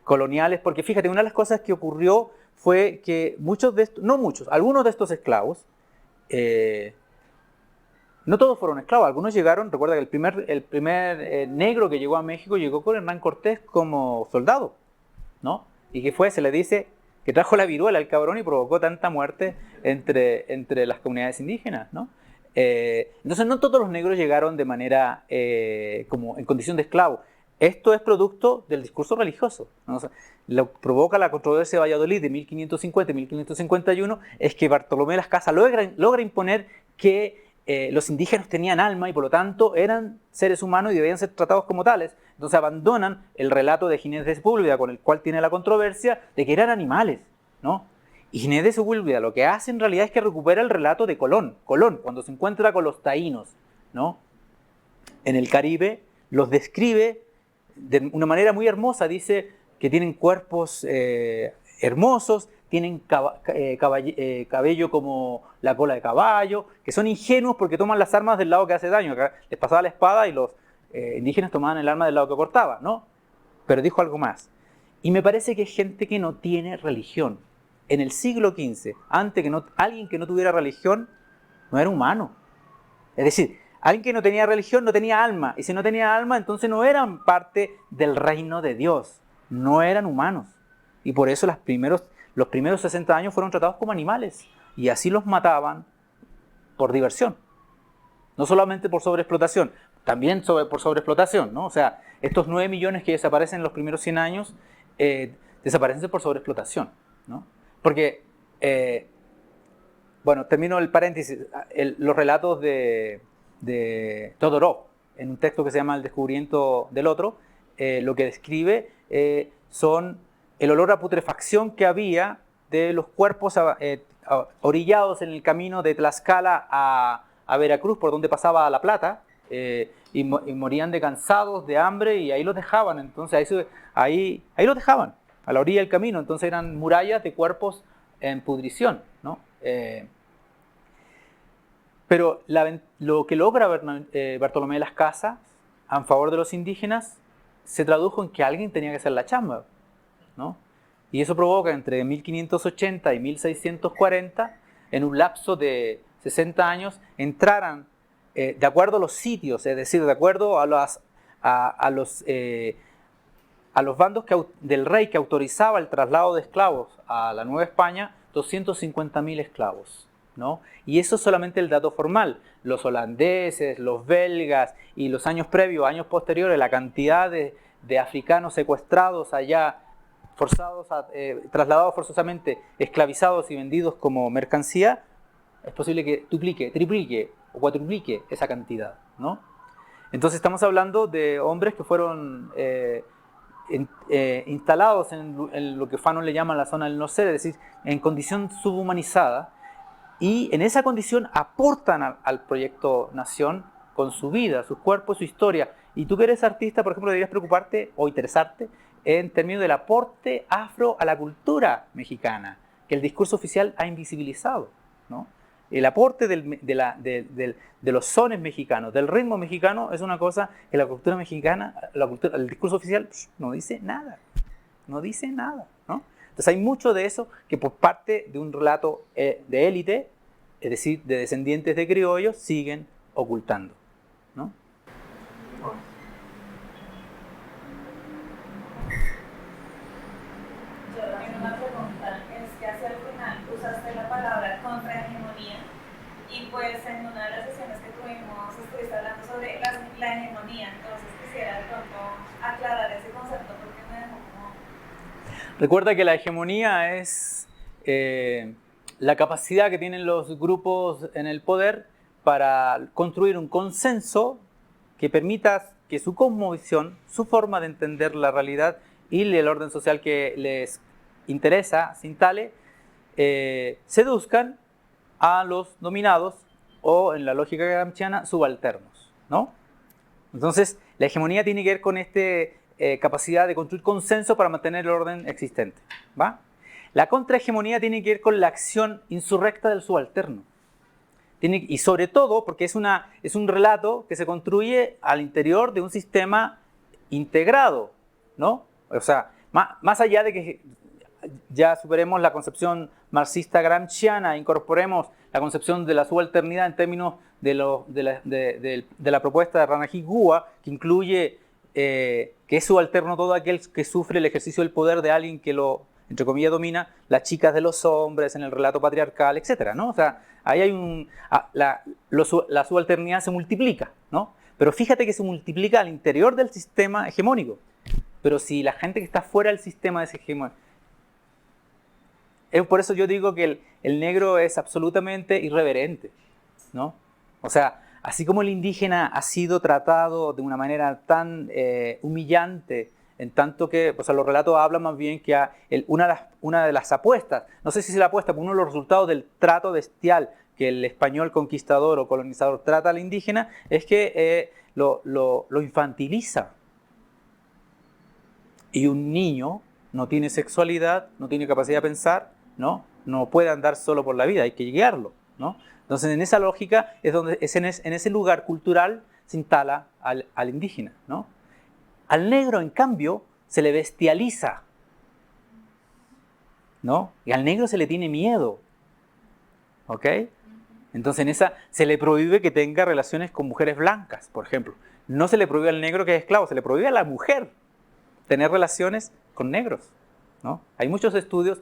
coloniales, porque fíjate, una de las cosas que ocurrió fue que algunos de estos esclavos, no todos fueron esclavos, algunos llegaron, recuerda que el primer negro que llegó a México llegó con Hernán Cortés como soldado, ¿no? Y que se le dice que trajo la viruela al cabrón y provocó tanta muerte entre las comunidades indígenas, ¿no? Entonces no todos los negros llegaron de manera como en condición de esclavo. Esto es producto del discurso religioso, ¿no? O sea, lo que provoca la controversia de Valladolid de 1550 y 1551 es que Bartolomé de las Casas logra imponer que los indígenas tenían alma y por lo tanto eran seres humanos y debían ser tratados como tales. Entonces abandonan el relato de Ginés de Sepúlveda, con el cual tiene la controversia de que eran animales, ¿no? Y Ginés de Sepúlveda lo que hace en realidad es que recupera el relato de Colón, cuando se encuentra con los taínos, ¿no? En el Caribe, los describe de una manera muy hermosa, dice que tienen cuerpos hermosos, tienen cabello como la cola de caballo, que son ingenuos porque toman las armas del lado que hace daño. Les pasaba la espada y los indígenas tomaban el arma del lado que cortaba, ¿no? Pero dijo algo más. Y me parece que es gente que no tiene religión. En el siglo XV, alguien que no tuviera religión no era humano. Es decir, alguien que no tenía religión no tenía alma. Y si no tenía alma, entonces no eran parte del reino de Dios. No eran humanos. Y por eso los primeros 60 años fueron tratados como animales. Y así los mataban por diversión. No solamente por sobreexplotación, también por sobreexplotación, ¿no? O sea, estos 9 millones que desaparecen en los primeros 100 años, desaparecen por sobreexplotación, ¿no? Porque, bueno, termino el paréntesis, los relatos de Todorov, en un texto que se llama El descubrimiento del otro, lo que describe son el olor a putrefacción que había de los cuerpos orillados en el camino de Tlaxcala a Veracruz, por donde pasaba La Plata, y morían de cansados, de hambre, y ahí los dejaban. Entonces ahí los dejaban, a la orilla del camino. Entonces eran murallas de cuerpos en pudrición, ¿no? Pero lo que logra Bartolomé de las Casas a favor de los indígenas se tradujo en que alguien tenía que hacer la chamba, ¿no? Y eso provoca entre 1580 y 1640, en un lapso de 60 años, entraran, de acuerdo a los sitios, es decir, de acuerdo a los bandos del rey que autorizaba el traslado de esclavos a la Nueva España, 250.000 esclavos, ¿no? Y eso es solamente el dato formal. Los holandeses, los belgas y los años previos, años posteriores, la cantidad de africanos secuestrados allá, trasladados forzosamente, esclavizados y vendidos como mercancía, es posible que duplique, triplique o cuatriplique esa cantidad, ¿no? Entonces estamos hablando de hombres que fueron instalados en lo que Fanon le llama la zona del no ser, es decir, en condición subhumanizada, y en esa condición aportan al proyecto Nación con su vida, su cuerpo, su historia. Y tú que eres artista, por ejemplo, deberías preocuparte o interesarte en términos del aporte afro a la cultura mexicana, que el discurso oficial ha invisibilizado, ¿no? El aporte de los sones mexicanos, del ritmo mexicano, es una cosa que la cultura mexicana, el discurso oficial no dice nada, no dice nada, ¿no? Entonces hay mucho de eso que por parte de un relato de élite, es decir, de descendientes de criollos, siguen ocultando, ¿no? Yo tengo una pregunta, es que hacia el final usaste la palabra contrahegemonía y pues en una de las sesiones que tuvimos estuviste hablando sobre la hegemonía, entonces quisiera de pronto aclarar ese concepto porque me dejó como... Recuerda que la hegemonía es la capacidad que tienen los grupos en el poder para construir un consenso que permita que su cosmovisión, su forma de entender la realidad y el orden social que les interesa, se instale, seduzcan a los dominados o, en la lógica gramsciana, subalternos, ¿no? Entonces, la hegemonía tiene que ver con esta capacidad de construir consenso para mantener el orden existente, ¿va? La contrahegemonía tiene que ver con la acción insurrecta del subalterno. Y sobre todo porque es un relato que se construye al interior de un sistema integrado, ¿no? O sea, más allá de que ya superemos la concepción marxista gramsciana, incorporemos la concepción de la subalternidad en términos de la propuesta de Ranajit Gua, que incluye que es subalterno todo aquel que sufre el ejercicio del poder de alguien que lo, entre comillas, domina, las chicas de los hombres en el relato patriarcal, etcétera, ¿no? O sea, ahí hay la subalternidad se multiplica, ¿no? Pero fíjate que se multiplica al interior del sistema hegemónico. Pero si la gente que está fuera del sistema es hegemónico, por eso yo digo que el negro es absolutamente irreverente, ¿no? O sea, así como el indígena ha sido tratado de una manera tan humillante, en tanto que, o sea, los relatos hablan más bien que una de las apuestas, no sé si es la apuesta, pero uno de los resultados del trato bestial que el español conquistador o colonizador trata al indígena es que lo infantiliza. Y un niño no tiene sexualidad, no tiene capacidad de pensar, ¿no? No puede andar solo por la vida, hay que guiarlo, ¿no? Entonces, en esa lógica es donde en ese lugar cultural se instala al indígena, ¿no? Al negro, en cambio, se le bestializa, ¿no? Y al negro se le tiene miedo, ¿ok? Entonces, en esa se le prohíbe que tenga relaciones con mujeres blancas, por ejemplo. No se le prohíbe al negro que es esclavo, se le prohíbe a la mujer tener relaciones con negros, ¿no? Hay muchos estudios,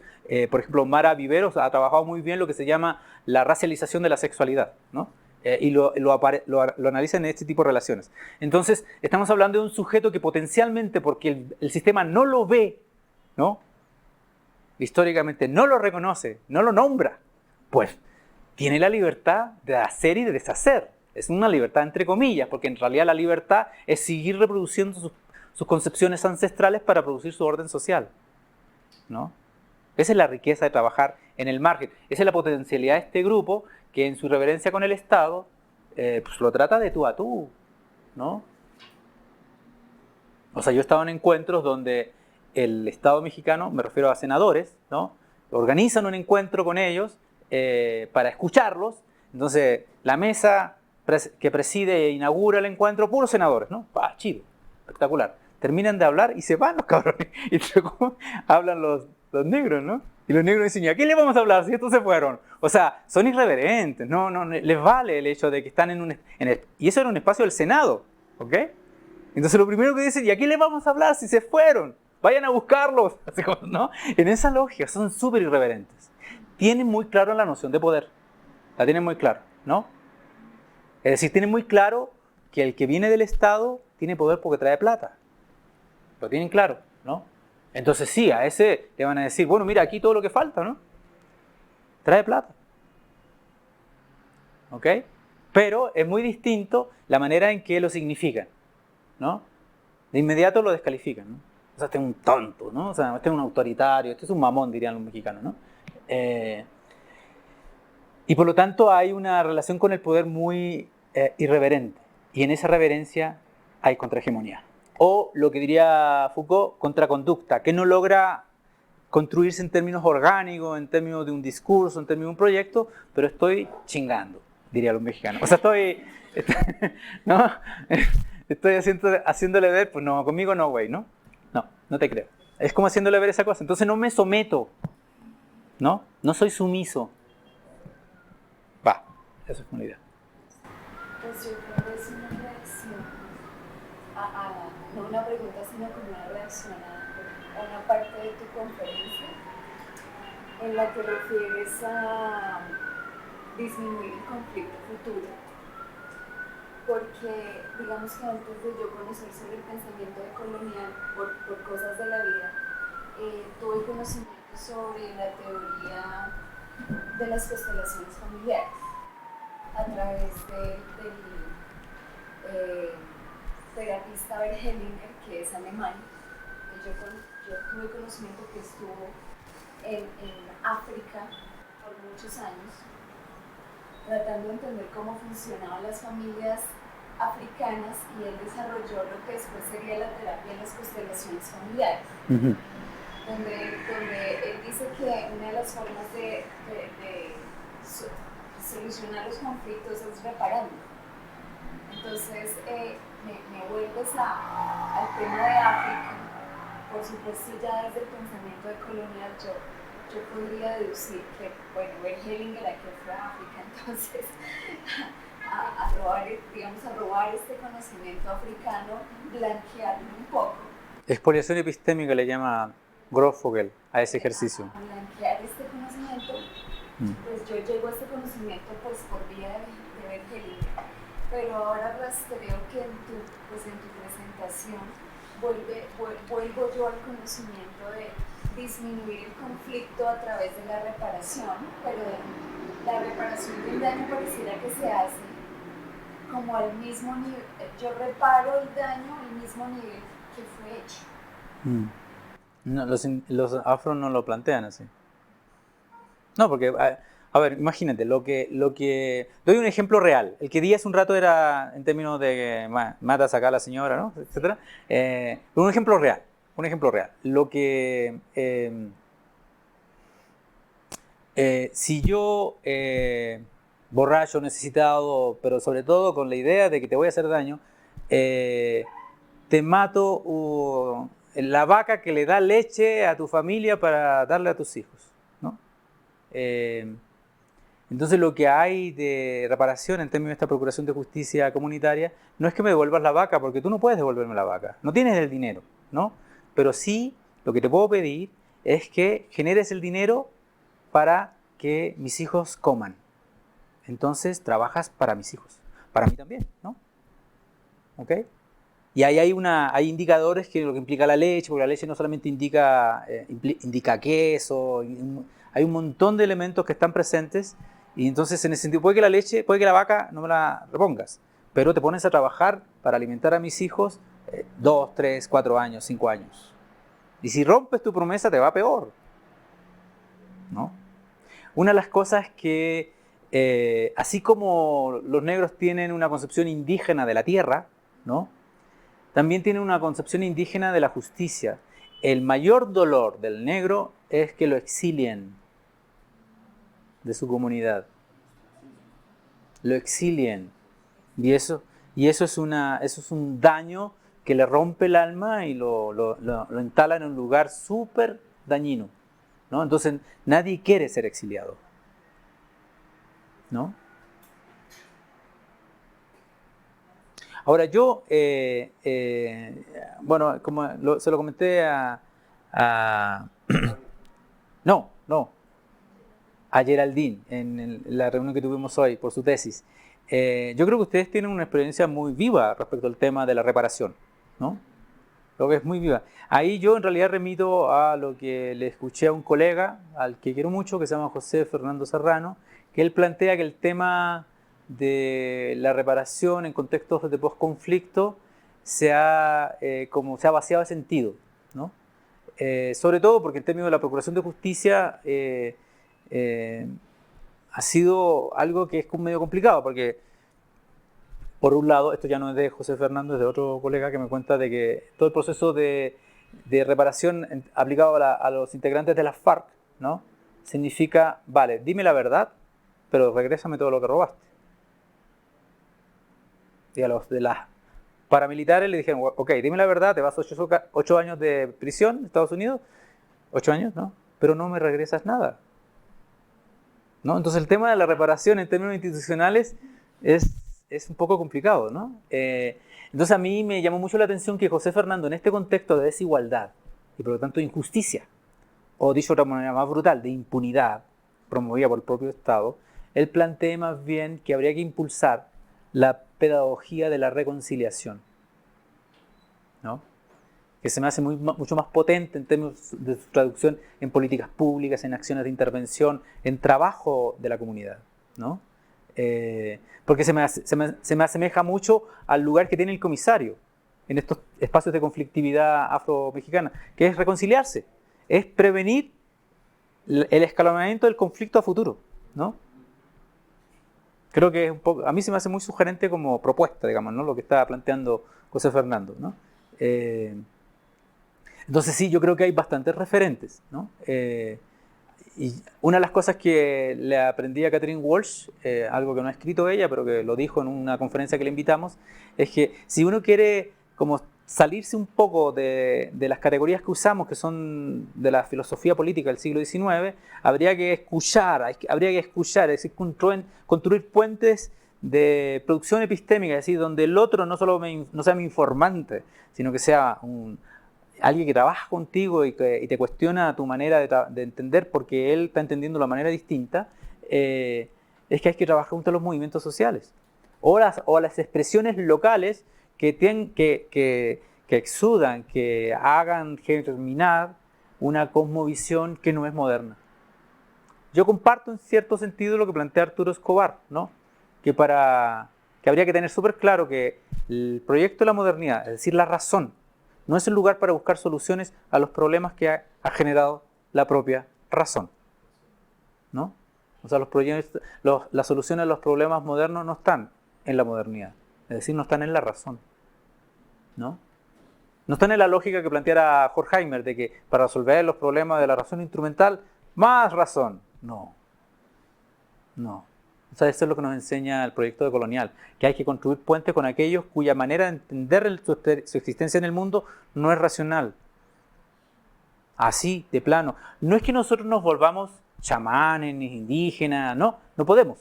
por ejemplo, Mara Viveros ha trabajado muy bien lo que se llama la racialización de la sexualidad, ¿no? Y lo analiza en este tipo de relaciones. Entonces, estamos hablando de un sujeto que potencialmente, porque el sistema no lo ve, ¿no? Históricamente no lo reconoce, no lo nombra, pues tiene la libertad de hacer y de deshacer. Es una libertad entre comillas, porque en realidad la libertad es seguir reproduciendo sus concepciones ancestrales para producir su orden social, ¿no? Esa es la riqueza de trabajar en el margen. Esa es la potencialidad de este grupo que en su irreverencia con el Estado pues lo trata de tú a tú, ¿no? O sea, yo he estado en encuentros donde el Estado mexicano, me refiero a senadores, ¿no? Organizan un encuentro con ellos para escucharlos. Entonces, la mesa que preside e inaugura el encuentro, puros senadores, ¿no? Chido, espectacular. Terminan de hablar y se van los cabrones. Y ¿cómo hablan los negros, no? Y los negros dicen, ¿a quién le vamos a hablar si estos se fueron? O sea, son irreverentes, no les vale el hecho de que están y eso era un espacio del Senado, ¿ok? Entonces lo primero que dicen, ¿y a quién le vamos a hablar si se fueron? Vayan a buscarlos, así como, ¿no? En esa lógica son súper irreverentes. Tienen muy claro la noción de poder, la tienen muy claro, ¿no? Es decir, tienen muy claro que el que viene del Estado tiene poder porque trae plata. Lo tienen claro, ¿no? Entonces sí, a ese le van a decir, bueno, mira, aquí todo lo que falta, ¿no? Trae plata. ¿Ok? Pero es muy distinto la manera en que lo significan, ¿no? De inmediato lo descalifican, ¿no? O sea, este es un tonto, ¿no? O sea, este es un autoritario, este es un mamón, dirían los mexicanos, ¿no? Y por lo tanto hay una relación con el poder muy irreverente. Y en esa reverencia hay contrahegemonía. O lo que diría Foucault, contraconducta, que no logra construirse en términos orgánicos, en términos de un discurso, en términos de un proyecto, pero estoy chingando, diría los mexicanos. O sea, ¿no? Estoy haciéndole ver, pues no, conmigo no, güey, ¿no? No, no te creo. Es como haciéndole ver esa cosa. Entonces no me someto, ¿no? No soy sumiso. Va, esa es una idea. Pues yo creo que es una reacción no una pregunta, sino como una reacción a una parte de tu conferencia en la que refieres a disminuir el conflicto futuro. Porque, digamos que antes de yo conocer sobre el pensamiento decolonial por cosas de la vida, tuve conocimiento sobre la teoría de las constelaciones familiares a través del terapista Bert Hellinger, que es alemán. Yo tuve conocimiento que estuvo en África por muchos años, tratando de entender cómo funcionaban las familias africanas, y él desarrolló lo que después sería la terapia de las constelaciones familiares, donde él dice que una de las formas de solucionar los conflictos es reparando. Entonces, me vuelves al tema de África. Por supuesto, ya desde el pensamiento decolonial yo podría deducir que, bueno, Bert Hellinger aquí fue a África, entonces a robar este conocimiento africano, blanquearlo un poco. Expoliación epistémica le llama Grofogel a ese ejercicio. A blanquear este conocimiento, pues yo llego a este conocimiento pues por vía de Bert Hellinger. Pero ahora rastreo que en tu presentación vuelvo yo al conocimiento de disminuir el conflicto a través de la reparación, pero la reparación del daño pareciera que se hace como al mismo nivel. Yo reparo el daño al mismo nivel que fue hecho. No, los afros no lo plantean así. No, porque... A ver, imagínate, doy un ejemplo real. El que di hace un rato era en términos de matas acá a la señora, ¿no? Etcétera. Un ejemplo real. Si yo, borracho, necesitado, pero sobre todo con la idea de que te voy a hacer daño, te mato la vaca que le da leche a tu familia para darle a tus hijos, ¿no? Entonces lo que hay de reparación en términos de esta procuración de justicia comunitaria no es que me devuelvas la vaca, porque tú no puedes devolverme la vaca, no tienes el dinero, ¿no? Pero sí, lo que te puedo pedir es que generes el dinero para que mis hijos coman. Entonces trabajas para mis hijos, para mí también, ¿no? ¿Ok? Y ahí hay indicadores que lo que implica la leche, porque la leche no solamente indica queso, hay un montón de elementos que están presentes. Y entonces, en ese sentido, puede que la vaca no me la repongas, pero te pones a trabajar para alimentar a mis hijos 2, 3, 4 años, 5 años. Y si rompes tu promesa, te va peor, ¿no? Una de las cosas que, así como los negros tienen una concepción indígena de la tierra, ¿no? También tienen una concepción indígena de la justicia. El mayor dolor del negro es que lo exilien de su comunidad. Lo exilien. Y eso es un daño que le rompe el alma y lo entala en un lugar súper dañino, ¿no? Entonces nadie quiere ser exiliado, ¿no? Ahora yo, bueno, como se lo comenté no, a Geraldine en la reunión que tuvimos hoy por su tesis. Yo creo que ustedes tienen una experiencia muy viva respecto al tema de la reparación, ¿no? Creo que es muy viva. Ahí yo en realidad remito a lo que le escuché a un colega, al que quiero mucho, que se llama José Fernando Serrano, que él plantea que el tema de la reparación en contextos de posconflicto se ha vaciado de sentido, ¿no? Sobre todo porque en términos de la procuración de justicia ha sido algo que es medio complicado, porque por un lado, esto ya no es de José Fernando, es de otro colega que me cuenta de que todo el proceso de reparación aplicado a los integrantes de las FARC, ¿no? Significa, vale, dime la verdad, pero regrésame todo lo que robaste. Y a los de las paramilitares le dijeron, ok, dime la verdad, te vas 8 años de prisión en Estados Unidos, 8 años, ¿no? Pero no me regresas nada, ¿no? Entonces el tema de la reparación en términos institucionales es un poco complicado, ¿no? Entonces a mí me llamó mucho la atención que José Fernando, en este contexto de desigualdad y por lo tanto de injusticia, o dicho de otra manera más brutal, de impunidad promovida por el propio Estado, él plantea más bien que habría que impulsar la pedagogía de la reconciliación, ¿no? Que se me hace mucho más potente en términos de su traducción en políticas públicas, en acciones de intervención, en trabajo de la comunidad, ¿no? Porque se me asemeja mucho al lugar que tiene el comisario en estos espacios de conflictividad afro-mexicana, que es reconciliarse, es prevenir el escalonamiento del conflicto a futuro, ¿no? Creo que es un poco, a mí se me hace muy sugerente como propuesta, digamos, ¿no? Lo que está planteando José Fernando, ¿no? Entonces sí, yo creo que hay bastantes referentes, ¿no? Y una de las cosas que le aprendí a Catherine Walsh, algo que no ha escrito ella, pero que lo dijo en una conferencia que le invitamos, es que si uno quiere como salirse un poco de las categorías que usamos, que son de la filosofía política del siglo XIX, habría que escuchar, es decir, construir puentes de producción epistémica, es decir, donde el otro no solo no sea mi informante, sino que sea alguien que trabaja contigo y te cuestiona tu manera de entender porque él está entendiendo de una manera distinta, es que hay que trabajar junto a los movimientos sociales o a las expresiones locales que exudan, que hagan germinar una cosmovisión que no es moderna. Yo comparto en cierto sentido lo que plantea Arturo Escobar, ¿no? Que habría que tener súper claro que el proyecto de la modernidad, es decir, la razón, no es el lugar para buscar soluciones a los problemas que ha generado la propia razón, ¿no? O sea, las soluciones a los problemas modernos no están en la modernidad, es decir, no están en la razón, ¿no? No están en la lógica que planteara Horkheimer de que para resolver los problemas de la razón instrumental, más razón. No. O sea, eso es lo que nos enseña el proyecto de Colonial, que hay que construir puentes con aquellos cuya manera de entender su existencia en el mundo no es racional. Así, de plano. No es que nosotros nos volvamos chamanes, ni indígenas, no podemos,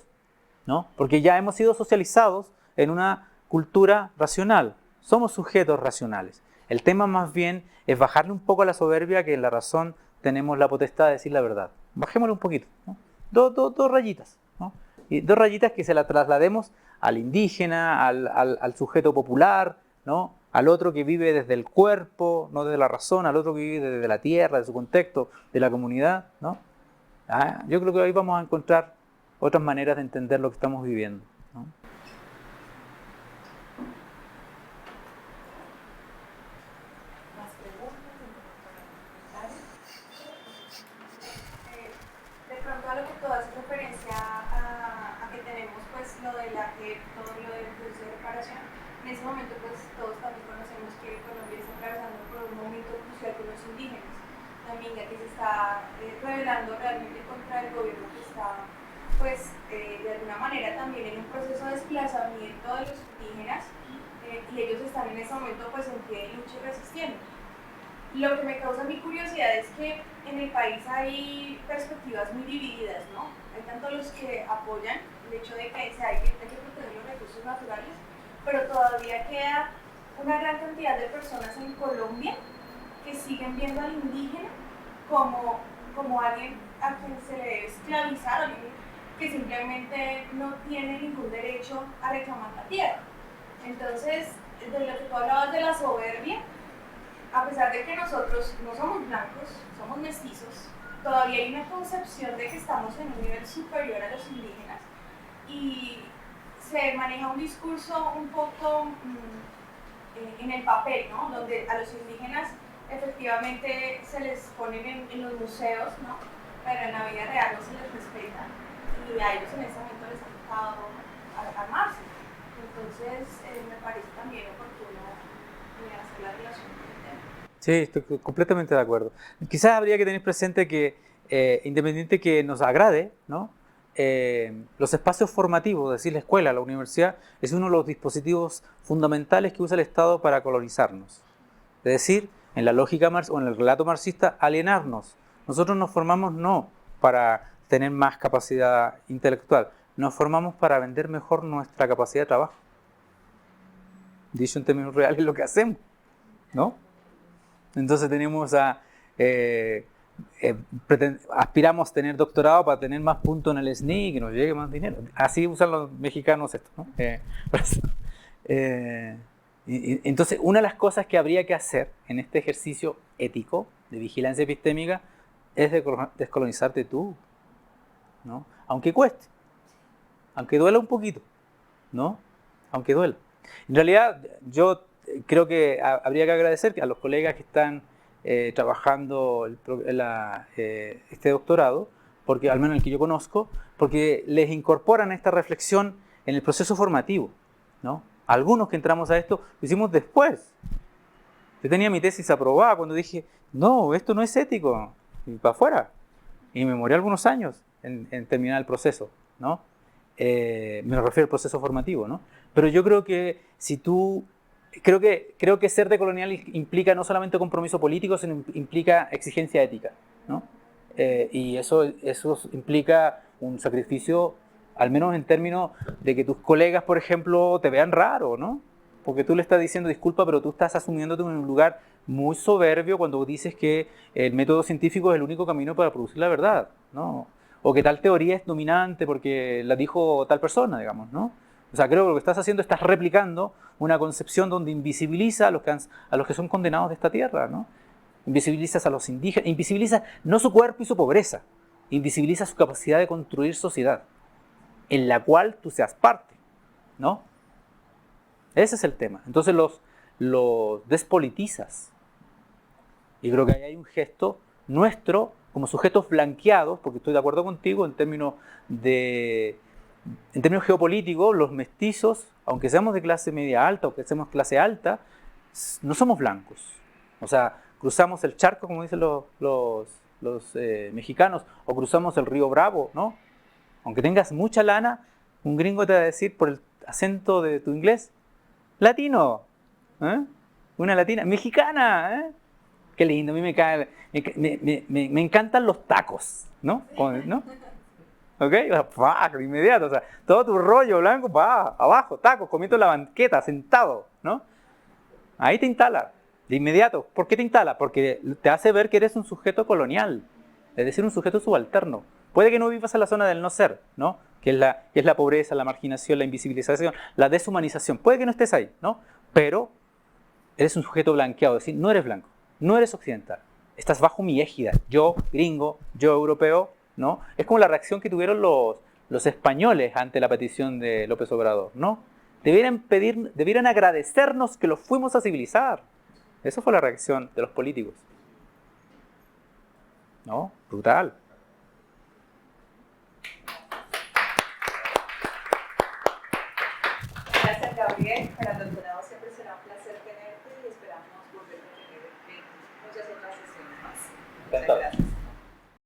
¿no? Porque ya hemos sido socializados en una cultura racional. Somos sujetos racionales. El tema más bien es bajarle un poco a la soberbia que en la razón tenemos la potestad de decir la verdad. Bajémosle un poquito, ¿no? Dos rayitas, ¿no? Y 2 rayitas que se las traslademos al indígena, al sujeto popular, ¿no? Al otro que vive desde el cuerpo, no desde la razón, al otro que vive desde la tierra, de su contexto, de la comunidad, ¿no? Yo creo que ahí vamos a encontrar otras maneras de entender lo que estamos viviendo, ¿no? De pronto a lo que tú haces referencia a que tenemos pues lo de todo lo del proceso de reparación, en ese momento pues todos también conocemos que Colombia está atravesando por un momento crucial con los indígenas, también ya que se está rebelando realmente contra el gobierno que está pues de alguna manera también en un proceso de desplazamiento de los indígenas y ellos están en ese momento pues en pie de lucha y resistiendo. Lo que me causa mi curiosidad es que en el país hay perspectivas muy divididas, ¿no? Hay tanto los que apoyan el hecho de que hay que proteger los recursos naturales, pero todavía queda una gran cantidad de personas en Colombia que siguen viendo al indígena como alguien a quien se le debe esclavizar, alguien que simplemente no tiene ningún derecho a reclamar la tierra. Entonces, de lo que tú hablabas de la soberbia, a pesar de que nosotros no somos blancos, somos mestizos, todavía hay una concepción de que estamos en un nivel superior a los indígenas y se maneja un discurso un poco en el papel, ¿no? Donde a los indígenas efectivamente se les ponen en los museos, ¿no? Pero en la vida real no se les respeta y a ellos en ese momento les ha tocado armarse. Entonces, me parece también oportuno hacer la relación con el tema. Sí, estoy completamente de acuerdo. Quizás habría que tener presente que, independiente que nos agrade, ¿no? Los espacios formativos, es decir, la escuela, la universidad, es uno de los dispositivos fundamentales que usa el Estado para colonizarnos. Es decir, en la lógica o en el relato marxista, alienarnos. Nosotros nos formamos no para tener más capacidad intelectual, nos formamos para vender mejor nuestra capacidad de trabajo. Dicho en términos reales, lo que hacemos, ¿no? Entonces tenemos aspiramos a tener doctorado para tener más puntos en el SNI y que nos llegue más dinero. Así usan los mexicanos esto, ¿no? Entonces, una de las cosas que habría que hacer en este ejercicio ético de vigilancia epistémica es descolonizarte tú, ¿no? Aunque cueste, aunque duela un poquito, ¿no? Aunque duela. En realidad, yo creo que habría que agradecer a los colegas que están trabajando este doctorado, porque al menos el que yo conozco, porque les incorporan esta reflexión en el proceso formativo, ¿no? Algunos que entramos a esto lo hicimos después. Yo tenía mi tesis aprobada cuando dije, no, esto no es ético, y para afuera. Y me demoré algunos años en terminar el proceso, ¿no? Me refiero al proceso formativo, ¿no? Pero yo creo que si tú... Creo que ser decolonial implica no solamente compromiso político, sino implica exigencia ética, ¿no? Y eso implica un sacrificio, al menos en términos de que tus colegas, por ejemplo, te vean raro, ¿no? Porque tú le estás diciendo disculpa, pero tú estás asumiéndote en un lugar muy soberbio cuando dices que el método científico es el único camino para producir la verdad, ¿no? O que tal teoría es dominante porque la dijo tal persona, digamos, ¿no? O sea, creo que lo que estás haciendo, estás replicando una concepción donde invisibiliza a los que son condenados de esta tierra, ¿no? Invisibilizas a los indígenas, invisibilizas no su cuerpo y su pobreza, invisibiliza su capacidad de construir sociedad, en la cual tú seas parte, ¿no? Ese es el tema. Entonces los despolitizas. Y creo que ahí hay un gesto nuestro, como sujetos blanqueados, porque estoy de acuerdo contigo en términos geopolíticos, los mestizos, aunque seamos de clase media alta o que seamos clase alta, no somos blancos. O sea, cruzamos el charco, como dicen los mexicanos, o cruzamos el río Bravo, ¿no? Aunque tengas mucha lana, un gringo te va a decir por el acento de tu inglés, latino, ¿eh? Una latina, mexicana, ¿eh? Qué lindo, a mí me encantan los tacos, ¿no? ¿No? ¿Ok? De inmediato, o sea, todo tu rollo blanco, abajo, tacos, comiendo en la banqueta, sentado, ¿no? Ahí te instala, de inmediato. ¿Por qué te instala? Porque te hace ver que eres un sujeto colonial, es decir, un sujeto subalterno. Puede que no vivas en la zona del no ser, ¿no? Que es la pobreza, la marginación, la invisibilización, la deshumanización. Puede que no estés ahí, ¿no? Pero eres un sujeto blanqueado, es decir, no eres blanco, no eres occidental. Estás bajo mi égida, yo gringo, yo europeo, ¿no? Es como la reacción que tuvieron los españoles ante la petición de López Obrador, ¿no? Debieran agradecernos que los fuimos a civilizar. Esa fue la reacción de los políticos, ¿no? Brutal.